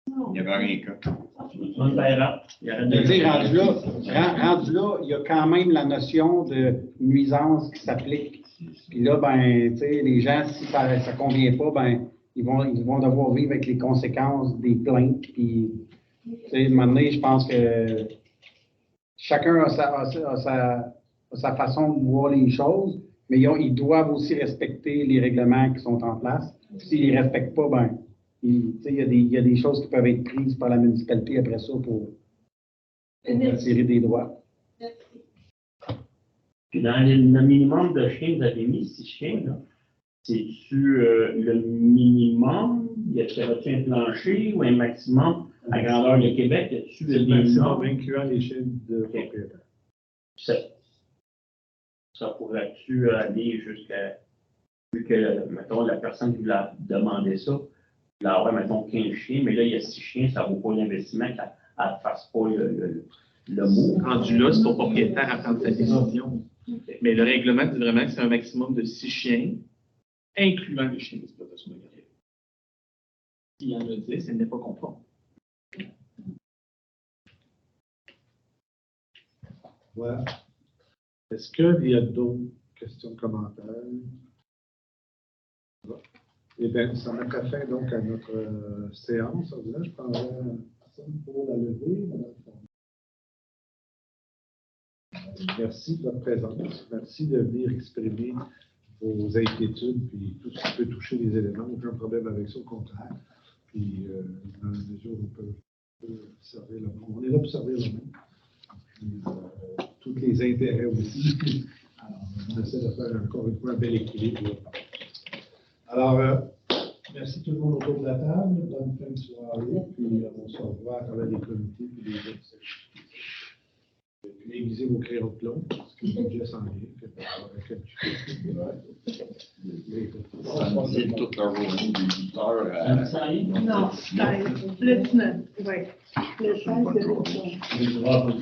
Il n'y avait rien qu'un. Rendu là, il y a quand même la notion de nuisance qui s'applique. Puis là, ben, tu sais, les gens, si ça ne convient pas, ben, ils vont devoir vivre avec les conséquences des plaintes. Puis, tu sais, à un moment donné, je pense que chacun a sa façon de voir les choses, mais ils doivent aussi respecter les règlements qui sont en place. S'ils ne les respectent pas, ben, il y a des choses qui peuvent être prises par la municipalité après ça pour attirer des droits. Puis dans le minimum de chiens, vous avez mis 6 chiens, là. C'est-tu le minimum? Y a-t-il un plancher ou un maximum à grandeur de Québec? Y a-t-il le maximum incluant les chiens de propriétaires. Ça pourrait-tu aller jusqu'à, vu que, mettons, la personne qui voulait demander ça, il avoir, mettons, 15 chiens, mais là, il y a 6 chiens, ça ne vaut pas l'investissement qu'elle ne fasse pas le mot. Rendu là, c'est au propriétaire à prendre sa décision. Mais le règlement dit vraiment que c'est un maximum de 6 chiens, incluant les chiens d'exploitation de garde. S'il y en a 10, elle n'est pas conforme. Voilà. Est-ce qu'il y a d'autres questions, commentaires? Eh bien, ça mettrait fin donc à notre séance. Là, je prendrai personne pour la lever. Merci de votre présence. Merci de venir exprimer vos inquiétudes puis tout ce qui peut toucher les éléments. Aucun problème avec ça, au contraire. Puis, dans la mesure où on peut servir le monde. On est là pour servir le monde. Puis, tous les intérêts aussi. Alors, on essaie de faire encore une fois un bel équilibre. Alors, merci tout le monde autour de la table. Bonne fin de soirée. Puis, on se revoit à travers les comités et les autres sections. Aiguisez vos crayons de plomb, parce que le budget s'en vient. C'est toute la journée, des 8 heures. Non, le 19, oui. Le 16, c'est le 19.